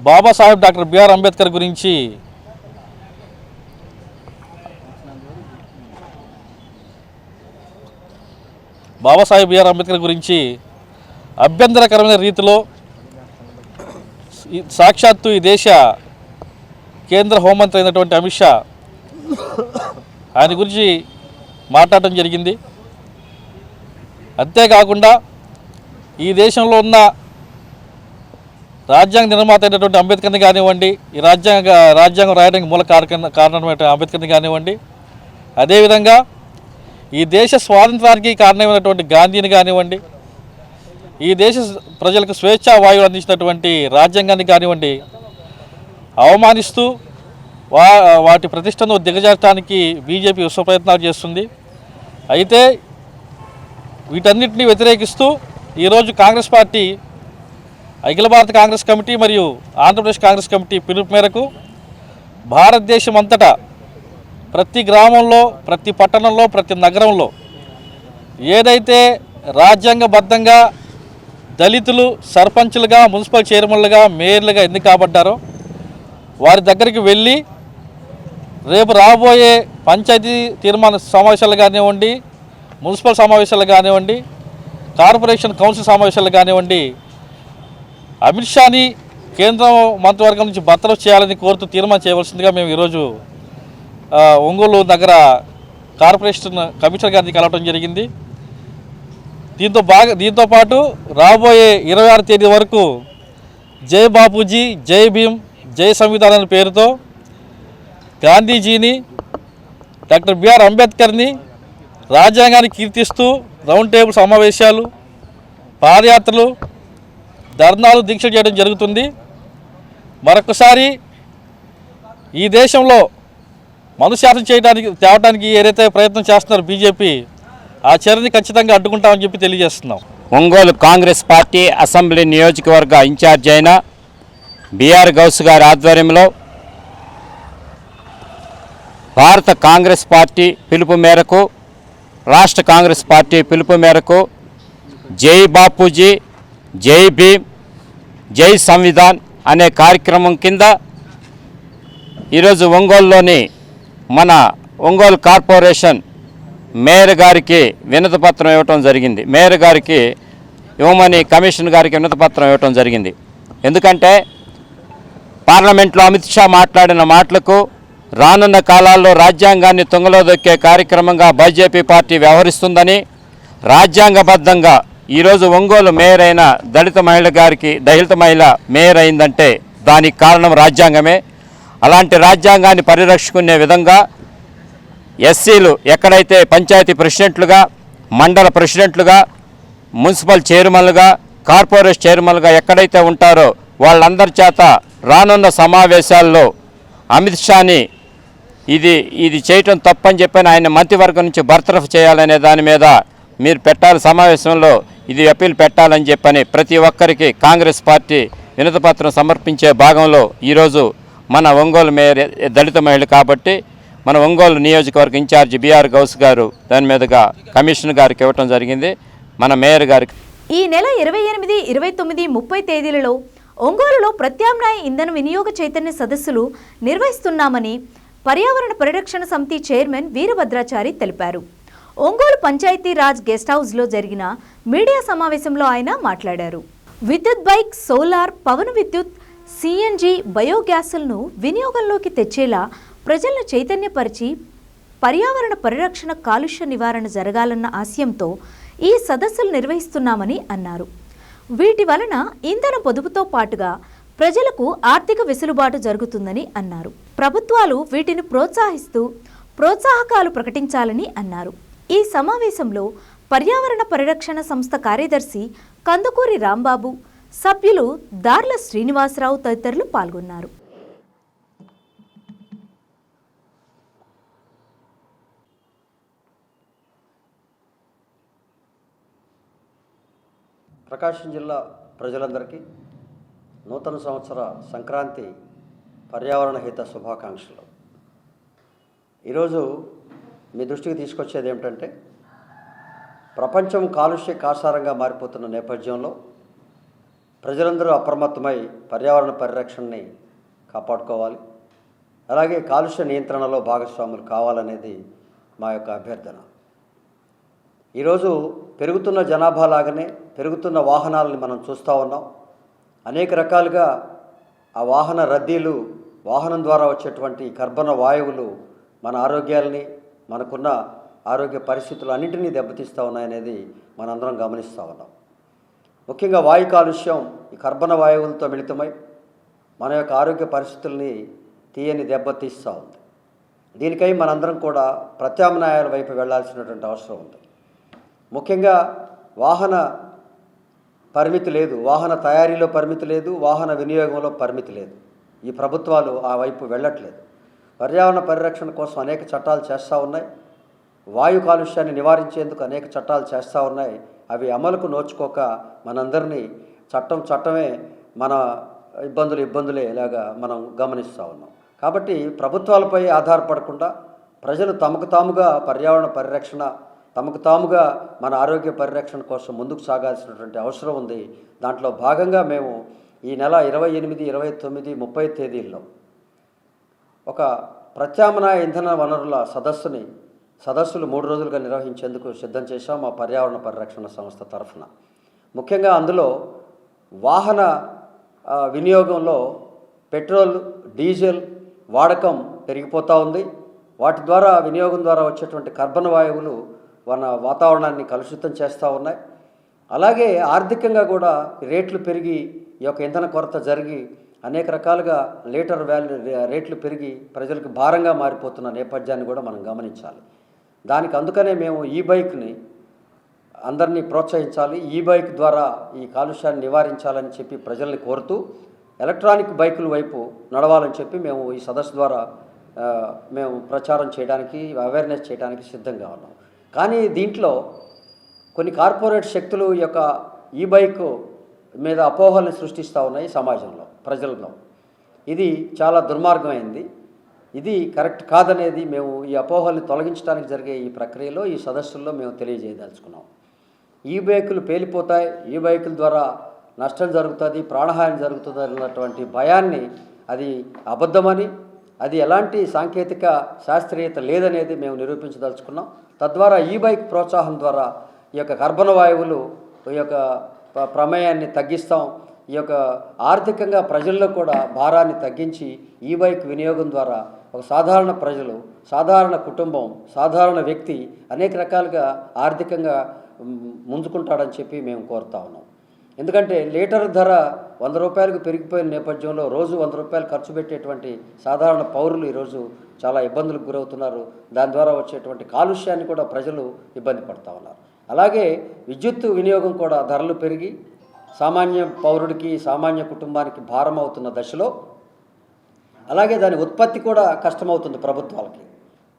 బాబాసాహెబ్ డాక్టర్ బిఆర్ అంబేద్కర్ గురించి బాబాసాహెబ్ బిఆర్ అంబేద్కర్ గురించి అభ్యంతరకరమైన రీతిలో సాక్షాత్తు ఈ దేశ కేంద్ర హోంమంత్రి అయినటువంటి అమిత్ షా ఆయన గురించి మాట్లాడటం జరిగింది. అంతేకాకుండా ఈ దేశంలో ఉన్న రాజ్యాంగ నిర్మాత అయినటువంటి అంబేద్కర్ని కానివ్వండి, ఈ రాజ్యాంగం రాయడానికి మూల కారణమైన అంబేద్కర్ని కానివ్వండి, అదేవిధంగా ఈ దేశ స్వాతంత్రానికి కారణమైనటువంటి గాంధీని కానివ్వండి, ఈ దేశ ప్రజలకు స్వేచ్ఛా వాయువు అందించినటువంటి రాజ్యాంగాన్ని కానివ్వండి అవమానిస్తూ వాటి ప్రతిష్టను దిగజార్చడానికి బీజేపీ విశ్వ ప్రయత్నాలు చేస్తుంది. అయితే వీటన్నిటిని వ్యతిరేకిస్తూ ఈరోజు కాంగ్రెస్ పార్టీ అఖిల భారత కాంగ్రెస్ కమిటీ మరియు ఆంధ్రప్రదేశ్ కాంగ్రెస్ కమిటీ పిలుపు మేరకు భారతదేశం అంతటా ప్రతి గ్రామంలో, ప్రతి పట్టణంలో, ప్రతి నగరంలో ఏదైతే రాజ్యాంగబద్ధంగా దళితులు సర్పంచులుగా, మున్సిపల్ చైర్మన్లుగా, మేయర్లుగా ఎన్నిక కాబడ్డారో వారి దగ్గరికి వెళ్ళి రేపు రాబోయే పంచాయతీ తీర్మాన సమావేశాలు కానివ్వండి, మున్సిపల్ సమావేశాలు కానివ్వండి, కార్పొరేషన్ కౌన్సిల్ సమావేశాలు కానివ్వండి, అమిత్ షాని కేంద్ర మంత్రివర్గం నుంచి బర్తరఫ్ చేయాలని కోరుతూ తీర్మానం చేయవలసిందిగా మేము ఈరోజు ఒంగోలు నగర కార్పొరేషన్ కమిషనర్ గారిని కలవడం జరిగింది. దీంతో పాటు రాబోయే 26 తేదీ వరకు జై బాపూజీ, జై భీమ్, జై సంవిధాన్ అనే పేరుతో గాంధీజీని, డాక్టర్ బిఆర్ అంబేద్కర్ని రాజ్యాంగాన్ని కీర్తిస్తూ రౌండ్ టేబుల్ సమావేశాలు, పాదయాత్రలు, ధర్నాలు, దీక్ష చేయడం జరుగుతుంది. మరొకసారి ఈ దేశంలో మనుశాసనం తేవడానికి ఏదైతే ప్రయత్నం చేస్తున్నారో బీజేపీ, ఆ చర్యని ఖచ్చితంగా అడ్డుకుంటామని చెప్పి తెలియజేస్తున్నాం. ఒంగోలు కాంగ్రెస్ పార్టీ అసెంబ్లీ నియోజకవర్గ ఇన్ఛార్జ్ అయిన బిఆర్ గౌస్ గారి ఆధ్వర్యంలో భారత కాంగ్రెస్ పార్టీ పిలుపు మేరకు, రాష్ట్ర కాంగ్రెస్ పార్టీ పిలుపు మేరకు జై బాపూజీ, జై భీమ్, జై సంవిధాన్ అనే కార్యక్రమం కింద ఈరోజు ఒంగోలులోని మన ఒంగోలు కార్పొరేషన్ మేయర్ గారికి వినతిపత్రం ఇవ్వటం జరిగింది. మేయర్ గారికి ఇవ్వమని కమిషన్ గారికి వినతిపత్రం ఇవ్వటం జరిగింది. ఎందుకంటే పార్లమెంట్లో అమిత్ షా మాట్లాడిన మాటలకు రానున్న కాలాల్లో రాజ్యాంగాన్ని తుంగలో దొక్కే కార్యక్రమంగా బీజేపీ పార్టీ వ్యవహరిస్తుందని, రాజ్యాంగబద్ధంగా ఈరోజు ఒంగోలు మేయర్ అయిన దళిత మహిళ మేయర్ అయిందంటే దానికి కారణం రాజ్యాంగమే. అలాంటి రాజ్యాంగాన్ని పరిరక్షించుకునే విధంగా ఎస్సీలు ఎక్కడైతే పంచాయతీ ప్రెసిడెంట్లుగా, మండల ప్రెసిడెంట్లుగా, మున్సిపల్ చైర్మన్లుగా, కార్పొరేషన్ చైర్మన్లుగా ఎక్కడైతే ఉంటారో వాళ్ళందరి చేత రానున్న సమావేశాల్లో అమిత్ షాని ఇది చేయటం తప్పని చెప్పని ఆయన మంత్రివర్గం నుంచి బర్తరఫ్ చేయాలనే దాని మీద మీరు పెట్టాలి, సమావేశంలో ఇది అప్పీల్ పెట్టాలని చెప్పని ప్రతి ఒక్కరికి కాంగ్రెస్ పార్టీ వినతిపత్రం సమర్పించే భాగంలో ఈరోజు మన ఒంగోలు మేయర్ దళిత మహిళ కాబట్టి మన ఒంగోలు నియోజకవర్గ ఇన్ఛార్జి బిఆర్ గౌస్ గారు దాని మీదుగా కమిషనర్ గారికి ఇవ్వటం జరిగింది. మన మేయర్ గారికి ఈ నెల 28, 29, 30 తేదీలలో ఒంగోలులో ప్రత్యామ్నాయ ఇంధన వినియోగ చైతన్య సదస్సులు నిర్వహిస్తున్నామని పర్యావరణ పరిరక్షణ సమితి చైర్మన్ వీరభద్రాచారి తెలిపారు. ఒంగోలు పంచాయతీ రాజ్ గెస్ట్ హౌస్లో జరిగిన మీడియా సమావేశంలో ఆయన మాట్లాడారు. విద్యుత్ బైక్, సోలార్, పవన విద్యుత్, సిఎన్జి, బయోగ్యాసులను వినియోగంలోకి తెచ్చేలా ప్రజలను చైతన్యపరిచి పర్యావరణ పరిరక్షణ, కాలుష్య నివారణ జరగాలన్న ఆశయంతో ఈ సదస్సులు నిర్వహిస్తున్నామని అన్నారు. వీటి వలన ఇంధన పొదుపుతో పాటుగా ప్రజలకు ఆర్థిక వెసులుబాటు జరుగుతుందని అన్నారు. ప్రభుత్వాలు వీటిని ప్రోత్సహిస్తూ ప్రోత్సాహకాలు ప్రకటించాలని అన్నారు. ఈ సమావేశంలో పర్యావరణ పరిరక్షణ సంస్థ కార్యదర్శి కందుకూరి రాంబాబు, సభ్యులు దార్ల శ్రీనివాసరావు తదితరులు పాల్గొన్నారు. ప్రకాశం జిల్లా ప్రజలందరికీ నూతన సంవత్సర సంక్రాంతి పర్యావరణ హిత శుభాకాంక్షలు. ఈరోజు మీ దృష్టికి తీసుకొచ్చేది ఏమిటంటే, ప్రపంచం కాలుష్య కాసారంగా మారిపోతున్న నేపథ్యంలో ప్రజలందరూ అప్రమత్తమై పర్యావరణ పరిరక్షణని కాపాడుకోవాలి, అలాగే కాలుష్య నియంత్రణలో భాగస్వాములు కావాలనేది మా యొక్క అభ్యర్థన. ఈరోజు పెరుగుతున్న జనాభా లాగానే పెరుగుతున్న వాహనాలని మనం చూస్తూ ఉన్నాం. అనేక రకాలుగా ఆ వాహన రద్దీలు, వాహనం ద్వారా వచ్చేటువంటి కర్బన వాయువులు మన ఆరోగ్యాలని, మనకున్న ఆరోగ్య పరిస్థితులు అన్నింటినీ దెబ్బతీస్తూ ఉన్నాయనేది మనందరం గమనిస్తూ ఉన్నాం. ముఖ్యంగా వాయు కాలుష్యం ఈ కర్బన వాయువులతో మిళితమై మన యొక్క ఆరోగ్య పరిస్థితుల్ని తీయని దెబ్బతీస్తూ ఉంది. దీనికై మనందరం కూడా ప్రత్యామ్నాయాల వైపు వెళ్లాల్సినటువంటి అవసరం ఉంది. ముఖ్యంగా వాహన పరిమితి లేదు, వాహన తయారీలో పరిమితి లేదు, వాహన వినియోగంలో పరిమితి లేదు. ఈ ప్రభుత్వాలు ఆ వైపు వెళ్ళట్లేదు. పర్యావరణ పరిరక్షణ కోసం అనేక చట్టాలు చేస్తూ ఉన్నాయి, వాయు కాలుష్యాన్ని నివారించేందుకు అనేక చట్టాలు చేస్తూ ఉన్నాయి. అవి అమలుకు నోచుకోక మనందరినీ చట్టమే మన ఇబ్బందులే ఇలాగా మనం గమనిస్తూ ఉన్నాం. కాబట్టి ప్రభుత్వాలపై ఆధారపడకుండా ప్రజలు తమకు తాముగా పర్యావరణ పరిరక్షణ, తమకు తాముగా మన ఆరోగ్య పరిరక్షణ కోసం ముందుకు సాగాల్సినటువంటి అవసరం ఉంది. దాంట్లో భాగంగా మేము ఈ నెల 28, 29, 30 తేదీల్లో ఒక ప్రత్యామ్నాయ ఇంధన వనరుల సదస్సులు 3 రోజులుగా నిర్వహించేందుకు సిద్ధం చేశాం మా పర్యావరణ పరిరక్షణ సంస్థ తరఫున. ముఖ్యంగా అందులో వాహన వినియోగంలో పెట్రోల్, డీజిల్ వాడకం పెరిగిపోతూ ఉంది. వాటి ద్వారా వినియోగం ద్వారా వచ్చేటువంటి కార్బన్ వాయువులు మన వాతావరణాన్ని కలుషితం చేస్తూ ఉన్నాయి. అలాగే ఆర్థికంగా కూడా రేట్లు పెరిగి ఈ యొక్క ఇంధన కొరత జరిగి అనేక రకాలుగా రేట్లు పెరిగి ప్రజలకు భారంగా మారిపోతున్న నేపథ్యాన్ని కూడా మనం గమనించాలి. అందుకనే మేము ఈ బైక్ని అందరినీ ప్రోత్సహించాలి, ఈ బైక్ ద్వారా ఈ కాలుష్యాన్ని నివారించాలని చెప్పి ప్రజల్ని కోరుతూ ఎలక్ట్రానిక్ బైకుల వైపు నడవాలని చెప్పి మేము ఈ సదస్సు ద్వారా మేము ప్రచారం చేయడానికి, అవేర్నెస్ చేయడానికి సిద్ధంగా ఉన్నాం. కానీ దీంట్లో కొన్ని కార్పొరేట్ శక్తులు ఈ యొక్క ఈ బైక్ మీద అపోహల్ని సృష్టిస్తూ ఉన్నాయి సమాజంలో, ప్రజల్లో. ఇది చాలా దుర్మార్గమైంది. ఇది కరెక్ట్ కాదనేది మేము ఈ అపోహల్ని తొలగించడానికి జరిగే ఈ ప్రక్రియలో, ఈ సదస్సుల్లో మేము తెలియజేయదలుచుకున్నాం. ఈ బైకులు పేలిపోతాయి, ఈ బైకుల ద్వారా నష్టం జరుగుతుంది, ప్రాణహాని జరుగుతుంది అన్నటువంటి భయాన్ని, అది అబద్ధమని, అది ఎలాంటి సాంకేతిక శాస్త్రీయత లేదనేది మేము నిరూపించదలుచుకున్నాం. తద్వారా ఈ బైక్ ప్రోత్సాహం ద్వారా ఈ యొక్క కార్బన్ వాయువులు, ఈ యొక్క ప్రమేయాన్ని తగ్గిస్తాం. ఈ యొక్క ఆర్థికంగా ప్రజల్లో కూడా భారాన్ని తగ్గించి ఈ బైక్ వినియోగం ద్వారా ఒక సాధారణ ప్రజలు, సాధారణ కుటుంబం, సాధారణ వ్యక్తి అనేక రకాలుగా ఆర్థికంగా ముందుకుంటాడని చెప్పి మేము కోరుతా ఉన్నాం. ఎందుకంటే లీటర్ ధర 100 రూపాయలకు పెరిగిపోయిన నేపథ్యంలో రోజు 100 రూపాయలు ఖర్చు పెట్టేటువంటి సాధారణ పౌరులు ఈరోజు చాలా ఇబ్బందులకు గురవుతున్నారు. దాని ద్వారా వచ్చేటువంటి కాలుష్యాన్ని కూడా ప్రజలు ఇబ్బంది పడుతూ ఉన్నారు. అలాగే విద్యుత్ వినియోగం కూడా ధరలు పెరిగి సామాన్య పౌరుడికి, సామాన్య కుటుంబానికి భారం అవుతున్న దశలో, అలాగే దాని ఉత్పత్తి కూడా కష్టమవుతుంది ప్రభుత్వాలకి.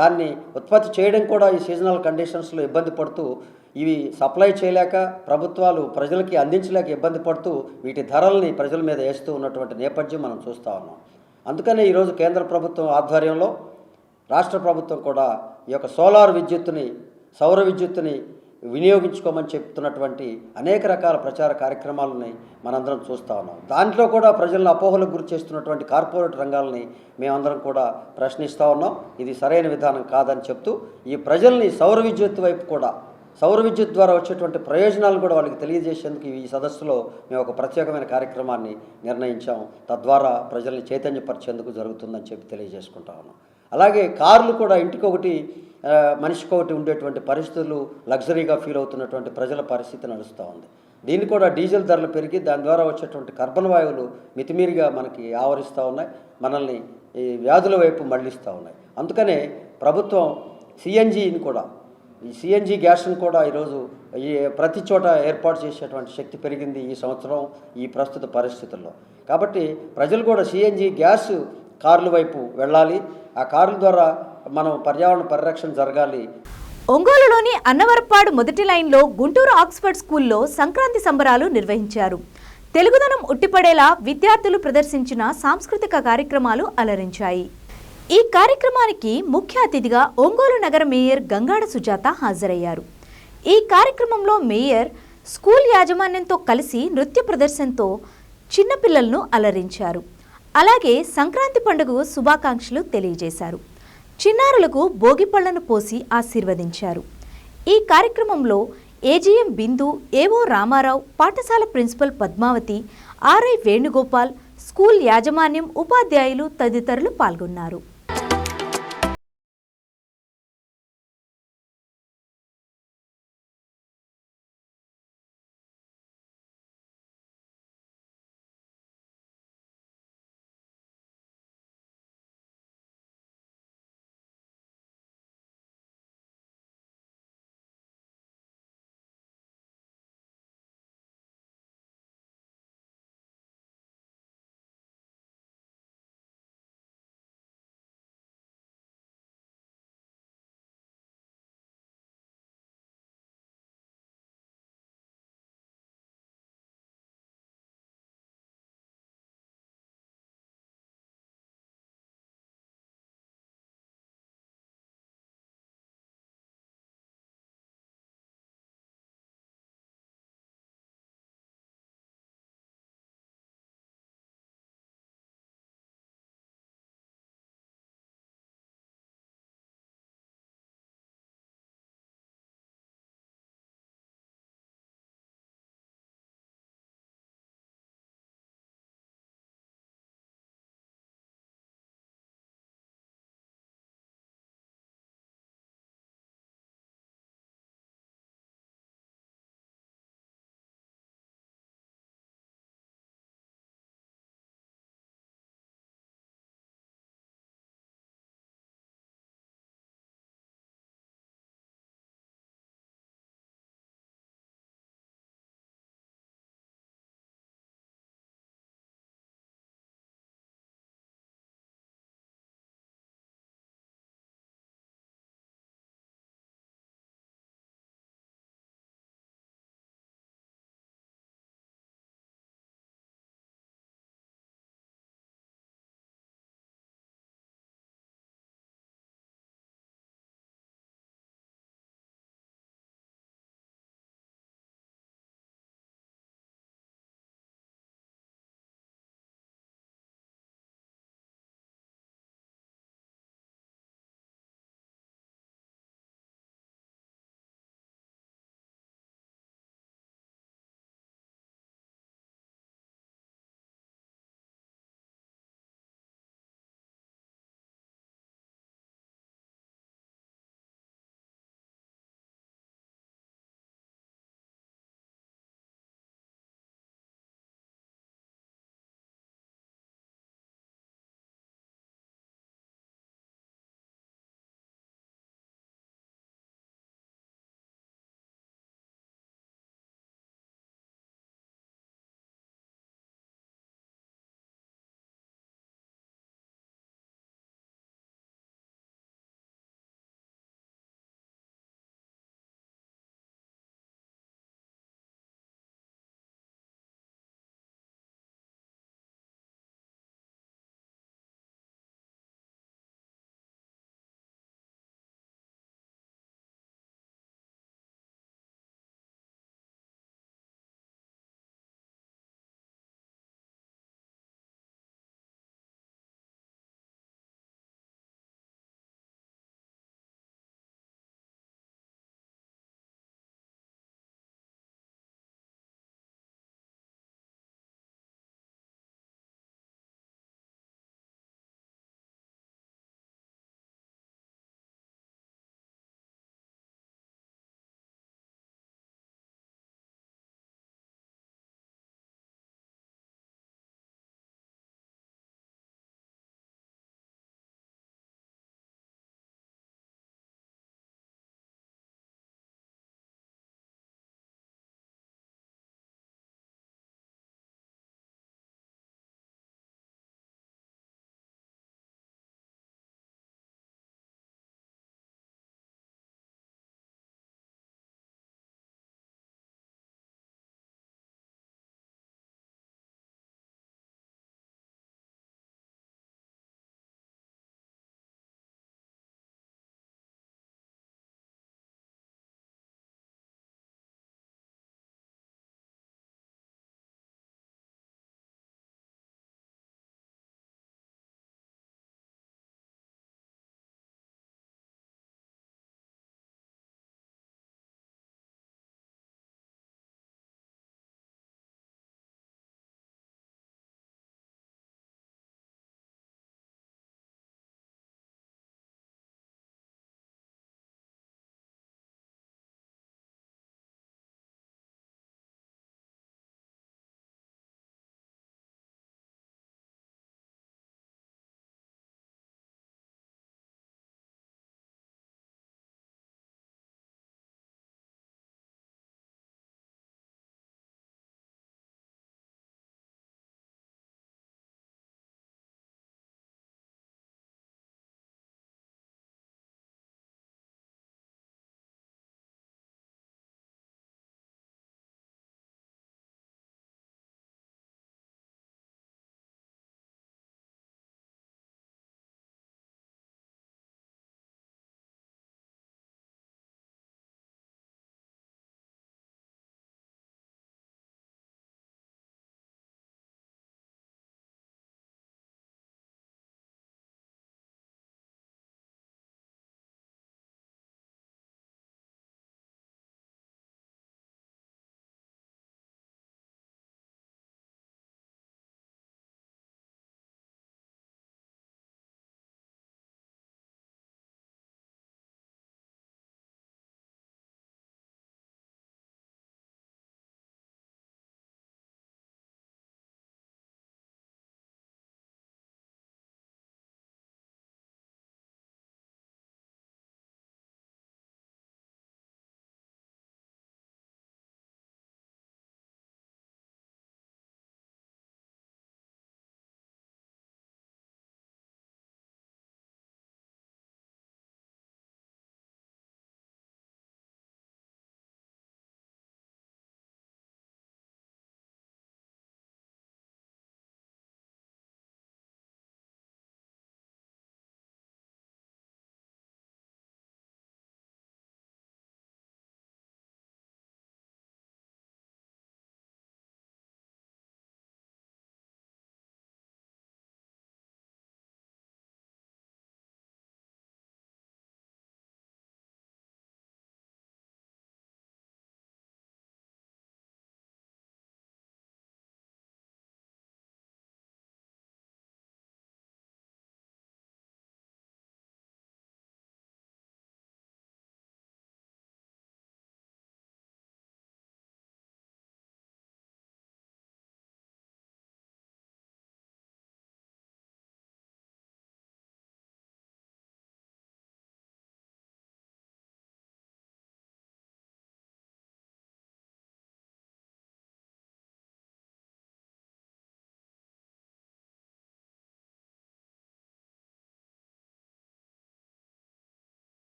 దాన్ని ఉత్పత్తి చేయడం కూడా ఈ సీజనల్ కండిషన్స్లో ఇబ్బంది పడుతూ, ఇవి సప్లై చేయలేక, ప్రభుత్వాలు ప్రజలకి అందించలేక ఇబ్బంది పడుతూ వీటి ధరల్ని ప్రజల మీద వేస్తూ ఉన్నటువంటి నేపథ్యం మనం చూస్తూ ఉన్నాం. అందుకనే ఈరోజు కేంద్ర ప్రభుత్వం ఆధ్వర్యంలో రాష్ట్ర ప్రభుత్వం కూడా ఈ యొక్క సౌర విద్యుత్తుని వినియోగించుకోమని చెప్తున్నటువంటి అనేక రకాల ప్రచార కార్యక్రమాలని మనందరం చూస్తూ ఉన్నాం. దాంట్లో కూడా ప్రజలను అపోహలకు గురి చేస్తున్నటువంటి కార్పొరేట్ రంగాలని మేమందరం కూడా ప్రశ్నిస్తూ ఉన్నాం. ఇది సరైన విధానం కాదని చెప్తూ ఈ ప్రజల్ని సౌర విద్యుత్ వైపు కూడా, సౌర విద్యుత్ ద్వారా వచ్చేటువంటి ప్రయోజనాలను కూడా వాళ్ళకి తెలియజేసేందుకు ఈ సదస్సులో మేము ఒక ప్రత్యేకమైన కార్యక్రమాన్ని నిర్ణయించాం. తద్వారా ప్రజల్ని చైతన్యపరిచేందుకు జరుగుతుందని చెప్పి తెలియజేసుకుంటా ఉన్నాం. అలాగే కార్లు కూడా ఇంటికొకటి, మనిషికొకటి ఉండేటువంటి పరిస్థితులు, లగ్జరీగా ఫీల్ అవుతున్నటువంటి ప్రజల పరిస్థితి నడుస్తూ ఉంది. దీన్ని కూడా డీజిల్ ధరలు పెరిగి దాని ద్వారా వచ్చేటువంటి కార్బన్ వాయువులు మితిమీరిగా మనకి ఆవరిస్తూ ఉన్నాయి, మనల్ని ఈ వ్యాధుల వైపు మళ్లిస్తూ ఉన్నాయి. అందుకనే ప్రభుత్వం ఈ సిఎన్జి గ్యాస్ను కూడా ఈరోజు ప్రతి చోట ఏర్పాటు చేసేటువంటి శక్తి పెరిగింది ఈ సంవత్సరం, ఈ ప్రస్తుత పరిస్థితుల్లో. కాబట్టి ప్రజలు కూడా సిఎన్జి గ్యాస్ కార్ల వైపు వెళ్ళాలి. ఆ కార్ల ద్వారా మనం పర్యావరణ పరిరక్షణ జరగాలి. ఒంగోలులోని అన్నవరపాడు మొదటి లైన్లో గుంటూరు ఆక్స్ఫర్డ్ స్కూల్లో సంక్రాంతి సంబరాలు నిర్వహించారు. తెలుగుదనం ఉట్టిపడేలా విద్యార్థులు ప్రదర్శించిన సాంస్కృతిక కార్యక్రమాలు అలరించాయి. ఈ కార్యక్రమానికి ముఖ్య అతిథిగా ఒంగోలు నగర మేయర్ గంగాడ సుజాత హాజరయ్యారు. ఈ కార్యక్రమంలో మేయర్ స్కూల్ యాజమాన్యంతో కలిసి నృత్య ప్రదర్శనతో చిన్నపిల్లలను అలరించారు. అలాగే సంక్రాంతి పండుగ శుభాకాంక్షలు తెలియజేశారు. చిన్నారులకు భోగిపళ్లను పోసి ఆశీర్వదించారు. ఈ కార్యక్రమంలో ఏజీఎం బిందు, ఏవో రామారావు, పాఠశాల principal Padmavathi, RI Venugopal, school యాజమాన్యం, ఉపాధ్యాయులు తదితరులు పాల్గొన్నారు.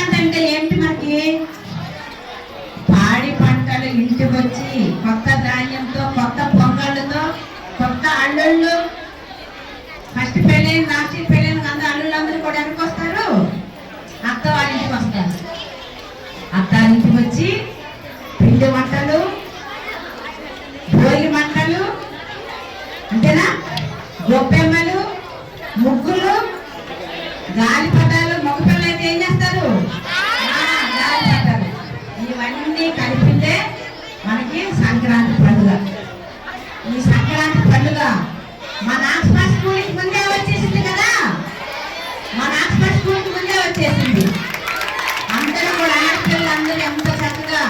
సంక్రాంతి అంటే ఏంటి మనకి? పాడి పంటలు ఇంటికి వచ్చి కొత్త ధాన్యంతో, కొత్త పొంగళ్ళతో, కొత్త అల్లుళ్ళు. ఫస్ట్ పెళ్ళైన, లాస్ట్ పెళ్ళైన అందరూ అల్లుళ్ళందరూ కూడా ఎక్కడికి వస్తారు? అత్త వాళ్ళ ఇంటికి వస్తారు. అత్త ఇంటికి వచ్చి పిండి వంటలు, భోగి మంటలు, అంతేనా, గొప్పెమ్మలు, ముగ్గులు, గాలిపటాలు. మగపిల్లలు అయితే ఏం చేస్తారు? గాలిపటాలు. ఇవన్నీ కలిపితే మనకి సంక్రాంతి పండుగ. ఈ సంక్రాంతి పండుగ మన ఆక్స్ఫర్డ్ స్కూల్కి ముందే వచ్చేసింది కదా. మన ఆక్స్ఫర్డ్ స్కూల్కి ముందే వచ్చేసింది. అందరూ కూడా ఆడపిల్లలు అందరూ ఎంత చక్కగా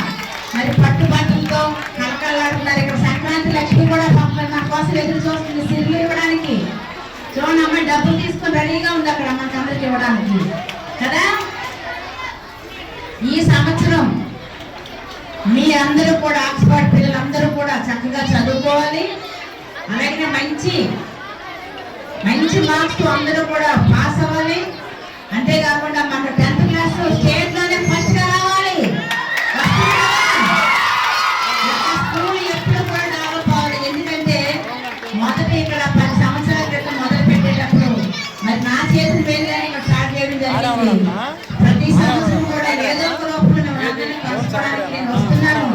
మరి పట్టుబట్టలతో కలకలాడుతున్నారు. ఇక్కడ సంక్రాంతి లక్ష్మి కూడా నా కోసం ఎదురు చూస్తుంది సిరులు ఇవ్వడానికి. చూడండి అమ్మాయి డబ్బులు తీసుకొని రెడీగా ఉంది అక్కడ మనకి అందరికి ఇవ్వడానికి కదా. ఈ సంవత్సరం మీ అందరూ కూడా ఆక్స్ఫర్డ్ పిల్లలందరూ కూడా చక్కగా చదువుకోవాలి. అలాగే మంచి మార్క్స్ అందరూ కూడా పాస్ అవ్వాలి. అంతేకాకుండా మన 10th క్లాస్ స్టేట్ లోనే ఫస్ట్ గా రావాలి. స్కూల్ ఎప్పుడు కూడా డెవలప్ అవ్వాలి. ఎందుకంటే మొదటి ఇక్కడ 10 సంవత్సరాల క్రితం మొదలు పెట్టేటప్పుడు మరి నా చేతులు వేలుగానే ఇక్కడ స్టార్ట్ చేయడం జరిగింది. ప్రతి సంవత్సరం కూడా ఏదో ఒక రూపంలో అందరినీ కలుసుకోవడానికి నేను వస్తున్నాను.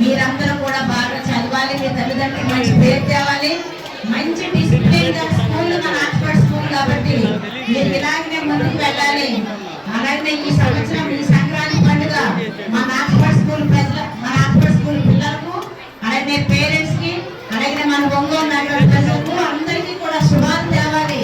మీరందరూ కూడా బాగా చదవాలి. మీ తల్లిదండ్రులు మంచి పేరు తేవాలి. మంచి డిసిప్లిన్ గా స్కూల్ మన ఆక్స్ఫర్డ్ స్కూల్ కాబట్టి మీరు ఇలాగనే ముందుకు వెళ్ళాలి. అలాగే ఈ సంవత్సరం ఈ సంక్రాంతి పండుగ మన ఆక్స్ఫర్డ్ స్కూల్ పిల్లలకు, అలాగే పేరెంట్స్ కి, అలాగే మన ఒంగోలు నగర ప్రజలకు అందరికీ కూడా శుభాలు తేవాలి.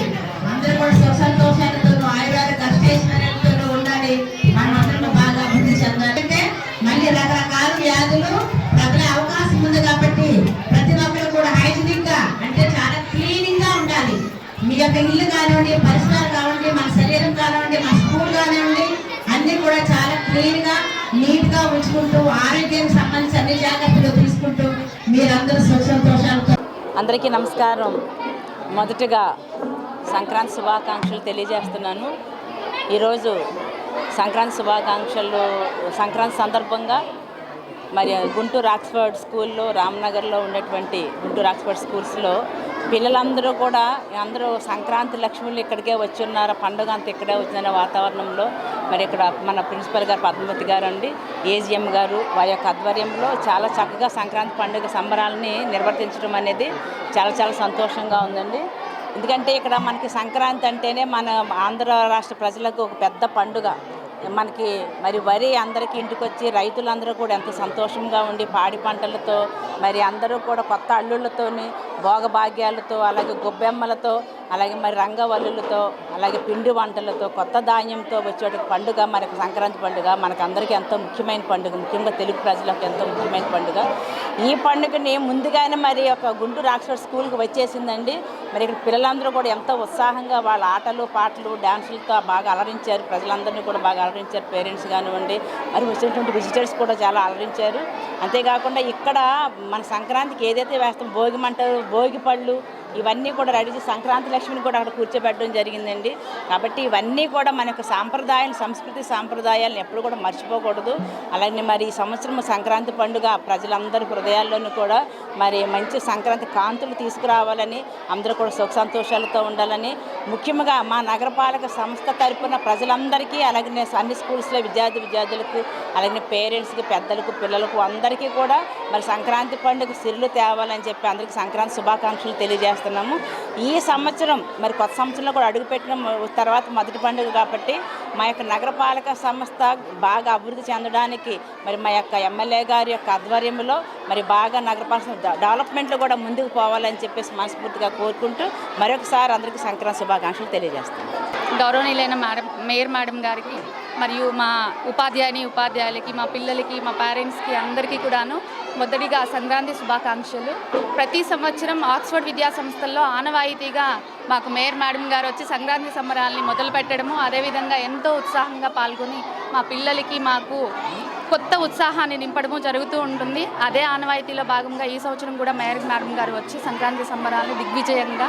అందరూ కూడా సుఖ సంతోషాలతో, ఆయుర్వేద కష్టేశ్వర్యాలతో ఉండాలి. మనం అందరం బాగా అభివృద్ధి చెందాలి. అంటే మళ్ళీ రకరకాల వ్యాధులు తగిలే అవకాశం ఉంది కాబట్టి ప్రతి ఒక్కరు కూడా హైజీనిక్ గా, అంటే చాలా క్లీనింగ్ గా ఉండాలి. మీ యొక్క ఇల్లు కానివ్వండి, పరిసరాలు కానివ్వండి, మన శరీరం కానివ్వండి, మన స్కూల్ కానివ్వండి, అన్ని కూడా చాలా క్లీన్ గా, నీట్ గా ఉంచుకుంటూ ఆరోగ్యానికి సంబంధించి అన్ని జాగ్రత్తలు తీసుకుంటూ మీరందరూ సుఖ సంతోషాలతో. అందరికీ నమస్కారం. మొదటగా సంక్రాంతి శుభాకాంక్షలు తెలియజేస్తున్నాను. ఈరోజు సంక్రాంతి సందర్భంగా మరి గుంటూరు ఆక్స్ఫర్డ్ స్కూల్లో, రామ్నగర్లో ఉన్నటువంటి గుంటూరు ఆక్స్ఫర్డ్ స్కూల్స్లో పిల్లలందరూ కూడా అందరూ సంక్రాంతి లక్ష్ములు ఇక్కడికే వచ్చి ఉన్నారు. పండుగ అంతా ఇక్కడే వచ్చిన వాతావరణంలో మరి ఇక్కడ మన ప్రిన్సిపల్ గారు పద్మావతి గారు అండి, ఏజిఎం గారు వారి యొక్క ఆధ్వర్యంలో చాలా చక్కగా సంక్రాంతి పండుగ సంబరాలని నిర్వర్తించడం అనేది చాలా చాలా సంతోషంగా ఉందండి. ఎందుకంటే ఇక్కడ మనకి సంక్రాంతి అంటేనే మన ఆంధ్ర రాష్ట్ర ప్రజలకు ఒక పెద్ద పండుగ. మనకి మరి వరి అందరికీ ఇంటికి వచ్చి రైతులందరూ కూడా ఎంత సంతోషంగా ఉండి పాడి పంటలతో మరి అందరూ కూడా కొత్త అల్లుళ్ళతోని, భోగభాగ్యాలతో, అలాగే గొబ్బెమ్మలతో, అలాగే మరి రంగవల్లులతో, అలాగే పిండి వంటలతో, కొత్త ధాన్యంతో వచ్చే పండుగ మనకు సంక్రాంతి పండుగ. మనకు అందరికీ ఎంతో ముఖ్యమైన పండుగ, ముఖ్యంగా తెలుగు ప్రజలకు ఎంతో ముఖ్యమైన పండుగ. ఈ పండుగని ముందుగానే మరి ఒక గుంటూరు ఆక్స్ఫర్డ్ స్కూల్కి వచ్చేసిందండి. మరి ఇక్కడ పిల్లలందరూ కూడా ఎంతో ఉత్సాహంగా వాళ్ళ ఆటలు, పాటలు, డ్యాన్సులతో బాగా అలరించారు. ప్రజలందరినీ కూడా బాగా అలరించారు. పేరెంట్స్ కానివ్వండి, మరి వచ్చినటువంటి విజిటర్స్ కూడా చాలా అలరించారు. అంతేకాకుండా ఇక్కడ మన సంక్రాంతికి ఏదైతే వేస్తాం, భోగి మంటలు, భోగి పళ్ళు, ఇవన్నీ కూడా రెడీ చేసి సంక్రాంతి లక్ష్మిని కూడా అక్కడ కూర్చోబెట్టడం జరిగిందండి. కాబట్టి ఇవన్నీ కూడా మన యొక్క సాంప్రదాయాలు, సంస్కృతి సాంప్రదాయాలను ఎప్పుడు కూడా మర్చిపోకూడదు. అలాగే మరి ఈ సంవత్సరం సంక్రాంతి పండుగ ప్రజలందరి హృదయాల్లోనూ కూడా మరి మంచి సంక్రాంతి కాంతులు తీసుకురావాలని, అందరూ కూడా సుఖ సంతోషాలతో ఉండాలని, ముఖ్యంగా మా నగరపాలక సంస్థ తరపున ప్రజలందరికీ, అలాగే అన్ని స్కూల్స్లో విద్యార్థులకు, అలాగే పేరెంట్స్కి, పెద్దలకు, పిల్లలకు అందరికీ కూడా మరి సంక్రాంతి పండుగ సిరులు తేవాలని చెప్పి అందరికీ సంక్రాంతి శుభాకాంక్షలు తెలియజేస్తున్నాము. ఈ సంవత్సరం మరి కొత్త సంవత్సరంలో కూడా అడుగుపెట్టిన తర్వాత మొదటి పండుగ కాబట్టి మా యొక్క నగరపాలక సంస్థ బాగా అభివృద్ధి చెందడానికి మరి మా యొక్క ఎమ్మెల్యే గారి యొక్క ఆధ్వర్యంలో మరి బాగా నగరపాలక డెవలప్మెంట్లో కూడా ముందుకు పోవాలని చెప్పేసి మనస్ఫూర్తిగా కోరుకుంటూ మరొకసారి అందరికీ సంక్రాంతి శుభాకాంక్షలు తెలియజేస్తున్నాను. గౌరవనీయులైన మేయర్ మేడం గారికి మరియు మా ఉపాధ్యాయులకి, మా పిల్లలకి, మా పేరెంట్స్కి అందరికీ కూడాను మొదటిగా సంక్రాంతి శుభాకాంక్షలు. ప్రతి సంవత్సరం ఆక్స్ఫర్డ్ విద్యా సంస్థల్లో ఆనవాయితీగా మాకు మేయర్ మేడం గారు వచ్చి సంక్రాంతి సంబరాల్ని మొదలు పెట్టడము, అదేవిధంగా ఎంతో ఉత్సాహంగా పాల్గొని మా పిల్లలకి మాకు కొత్త ఉత్సాహాన్ని నింపడము జరుగుతూ ఉంటుంది. అదే ఆనవాయితీలో భాగంగా ఈ సంవత్సరం కూడా మేయర్ మేడం గారు వచ్చి సంక్రాంతి సంబరాలను దిగ్విజయంగా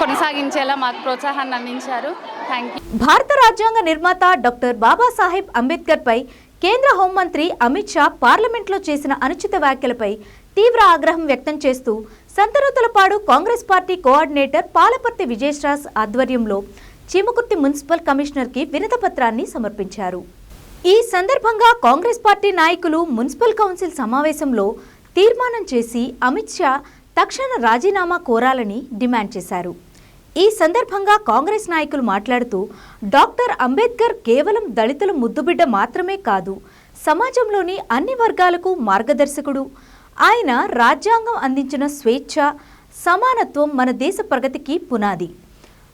కొనసాగించేలా మాకు ప్రోత్సాహాన్ని అందించారు. Thank you. భారత రాజ్యాంగ నిర్మాత డాక్టర్ బాబాసాహెబ్ అంబేద్కర్పై కేంద్ర హోంమంత్రి అమిత్ షా పార్లమెంట్లో చేసిన అనుచిత వ్యాఖ్యలపై తీవ్ర ఆగ్రహం వ్యక్తం చేస్తూ సంతనూతలపాడు కాంగ్రెస్ పార్టీ కోఆర్డినేటర్ పాలపర్తి విజయశ్రాస్ ఆధ్వర్యంలో చీమకుర్తి మున్సిపల్ కమిషనర్కి వినతిపత్రాన్ని సమర్పించారు. ఈ సందర్భంగా కాంగ్రెస్ పార్టీ నాయకులు మున్సిపల్ కౌన్సిల్ సమావేశంలో తీర్మానం చేసి అమిత్ షా తక్షణ రాజీనామా కోరాలని డిమాండ్ చేశారు. ఈ సందర్భంగా కాంగ్రెస్ నాయకులు మాట్లాడుతూ డాక్టర్ అంబేద్కర్ కేవలం దళితుల ముద్దుబిడ్డ మాత్రమే కాదు, సమాజంలోని అన్ని వర్గాలకు మార్గదర్శకుడు. ఆయన రాజ్యాంగం అందించిన స్వేచ్ఛ, సమానత్వం మన దేశ ప్రగతికి పునాది.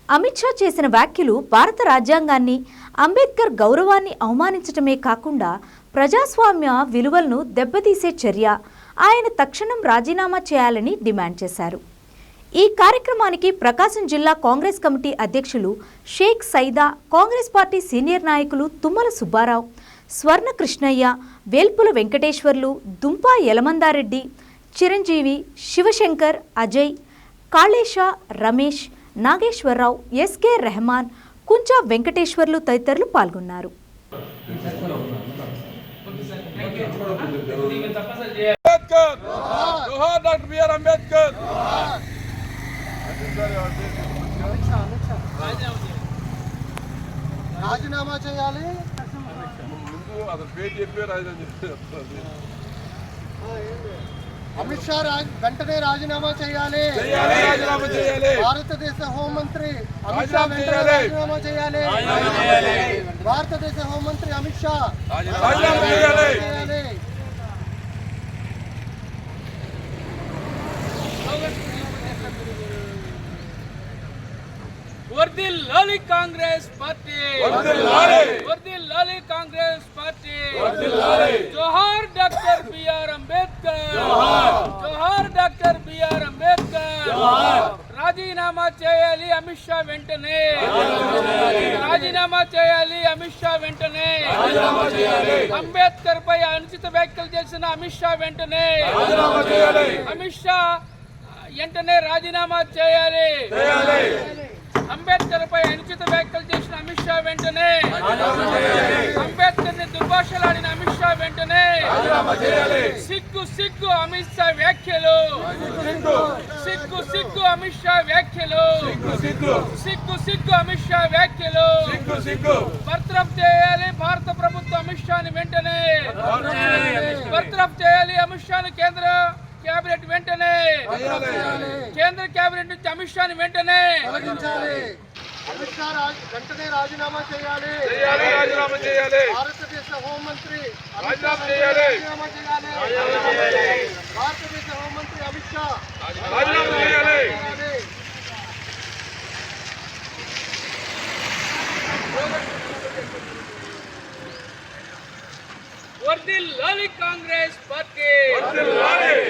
అమిత్ షా చేసిన వ్యాఖ్యలు భారత రాజ్యాంగాన్ని, అంబేద్కర్ గౌరవాన్ని అవమానించటమే కాకుండా ప్రజాస్వామ్య విలువలను దెబ్బతీసే చర్య. ఆయన తక్షణం రాజీనామా చేయాలని డిమాండ్ చేశారు. ఈ కార్యక్రమానికి ప్రకాశం జిల్లా కాంగ్రెస్ కమిటీ అధ్యక్షులు షేక్ సైదా, కాంగ్రెస్ పార్టీ సీనియర్ నాయకులు తుమ్మల సుబ్బారావు, స్వర్ణ కృష్ణయ్య, వేల్పుల వెంకటేశ్వర్లు, దుంపా యలమందారెడ్డి, చిరంజీవి, శివశంకర్, అజయ్, కాళేశ, రమేష్, నాగేశ్వరరావు, ఎస్కే రెహమాన్, కుంచా వెంకటేశ్వర్లు తదితరులు పాల్గొన్నారు. రాజీనామా చేయాలి. అమిత్ షా వెంటనే రాజీనామా చేయాలి. భారతదేశ హోంమంత్రి అమిత్ షా వెంటనే రాజీనామా చేయాలి. భారతదేశ హోంమంత్రి అమిత్ షా రాజీనామా చేయాలి. వర్ధిల్లాలి కాంగ్రెస్ పార్టీ, వర్ధిల్లాలి కాంగ్రెస్ పార్టీ. జోహార్ డాక్టర్ బిఆర్ అంబేద్కర్, జోహార్ డాక్టర్ బిఆర్ అంబేద్కర్. రాజీనామా చేయాలి అమిత్ షా వెంటనే, రాజీనామా చేయాలి అమిత్ షా వెంటనే. అంబేద్కర్ పై అనుచిత వ్యాఖ్యలు చేసిన అమిత్ షా వెంటనే, అమిత్ షా వెంటనే రాజీనామా చేయాలి. అంబేద్కర్ పై అనుచిత వ్యాఖ్యలు చేసిన అమిత్ షా వెంటనే, అంబేద్కర్ ని దుర్భాషలాడిన అమిత్ షా వెంటనే. సిగ్గు సిగ్గు అమిత్ షా వ్యాఖ్యలు, సిగ్గు సిగ్గు అమిత్ షా వ్యాఖ్యలు, సిగ్గు సిగ్గు అమిత్ షా వ్యాఖ్యలు. బర్తరఫ్ చేయాలి భారత ప్రభుత్వం అమిత్ షాని వెంటనే, బర్తరఫ్ చేయాలి అమిత్ షాని కేంద్ర కేబినెట్ వెంటనే, కేంద్ర కేబినెట్ నుంచి అమిత్ షాని వెంటనే. అమిత్ షా వెంటనే రాజీనామా చేయాలి. భారతదేశ హోంమంత్రి రాజీనామా చేయాలి. భారతదేశ హోంమంత్రి అమిత్ షా రాజీనామా చేయాలి. వర్ధిల్లాలి కాంగ్రెస్ పార్టీ,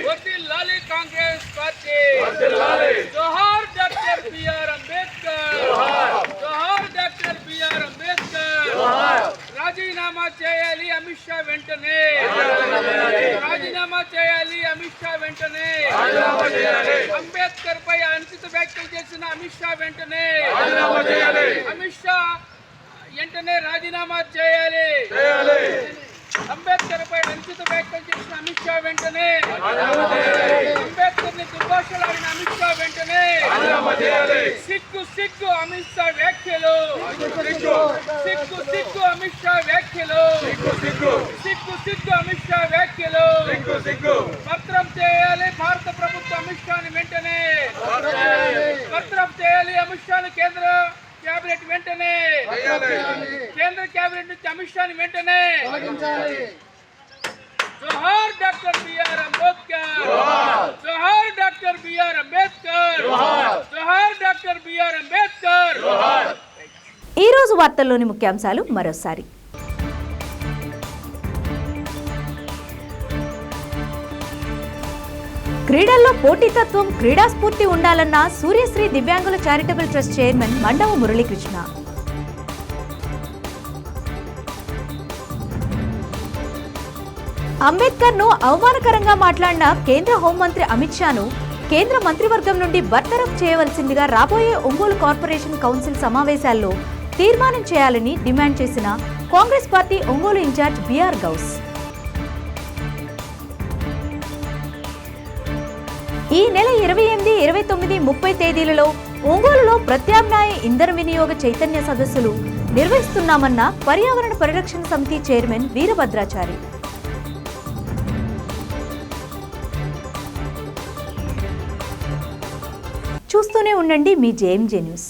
వర్ధిల్లాలి కాంగ్రెస్ పార్టీ. జోహార్ డాక్టర్ బిఆర్ అంబేద్కర్, జోహార్ డాక్టర్ బిఆర్ అంబేద్కర్. రాజీనామా చేయాలి అమిత్ షా వెంటనే, రాజీనామా చేయాలి అమిత్ షా వెంటనే. అంబేద్కర్ పై అనుచిత వ్యాఖ్యలు చేసిన అమిత్ షా వెంటనే, అమిత్ షా వెంటనే రాజీనామా చేయాలి. అంబేద్కర్ పై అనుచిత వ్యాఖ్యలు చేసిన అమిత్ షా వెంటనే, అంబేద్కర్ ని దుర్భాషలాడిన అమిత్ షా వెంటనే. సిగ్గు సిగ్గు అమిత్ షా వ్యాఖ్యలు, సిగ్గు సిగ్గు అమిత్ షా వ్యాఖ్యలు, సిగ్గు సిగ్గు అమిత్ షా వ్యాఖ్యలు. బర్తరఫ్ చేయాలి భారత ప్రభుత్వం అమిత్ షాని వెంటనే, బర్తరఫ్ చేయాలి అమిత్ షాని కేంద్ర కేబినెట్ వెంటనే, కేంద్ర కేబినెట్ నుంచి అమిత్ షాని వెంటనే. జోహార్ డాక్టర్ బిఆర్ అంబేద్కర్, జోహార్ డాక్టర్ బిఆర్ అంబేద్కర్, జోహార్ డాక్టర్ బిఆర్ అంబేద్కర్. ఈ రోజు వార్తల్లోని ముఖ్యాంశాలు మరోసారి. క్రీడల్లో పోటీతత్వం, క్రీడాస్ఫూర్తి ఉండాలన్న సూర్యశ్రీ దివ్యాంగుల charitable trust chairman Mandava Muralikrishna. అంబేద్కర్ను అవమానకరంగా మాట్లాడిన కేంద్ర హోంమంత్రి అమిత్ షాను కేంద్ర మంత్రివర్గం నుండి బర్తరఫ్ చేయవలసిందిగా రాబోయే ఒంగోలు కార్పొరేషన్ కౌన్సిల్ సమావేశాల్లో తీర్మానం చేయాలని డిమాండ్ చేసిన Congress party Ongole incharge B R Ghouse. ఈ నెల 28, 29, 30 తేదీలలో ఒంగోలులో ప్రత్యామ్నాయ ఇంధన వినియోగ చైతన్య సదస్సులు నిర్వహిస్తున్నామన్న పర్యావరణ పరిరక్షణ సమితి చైర్మన్ వీరభద్రాచారి. చూస్తూనే ఉండండి మీ జేఎంజే న్యూస్.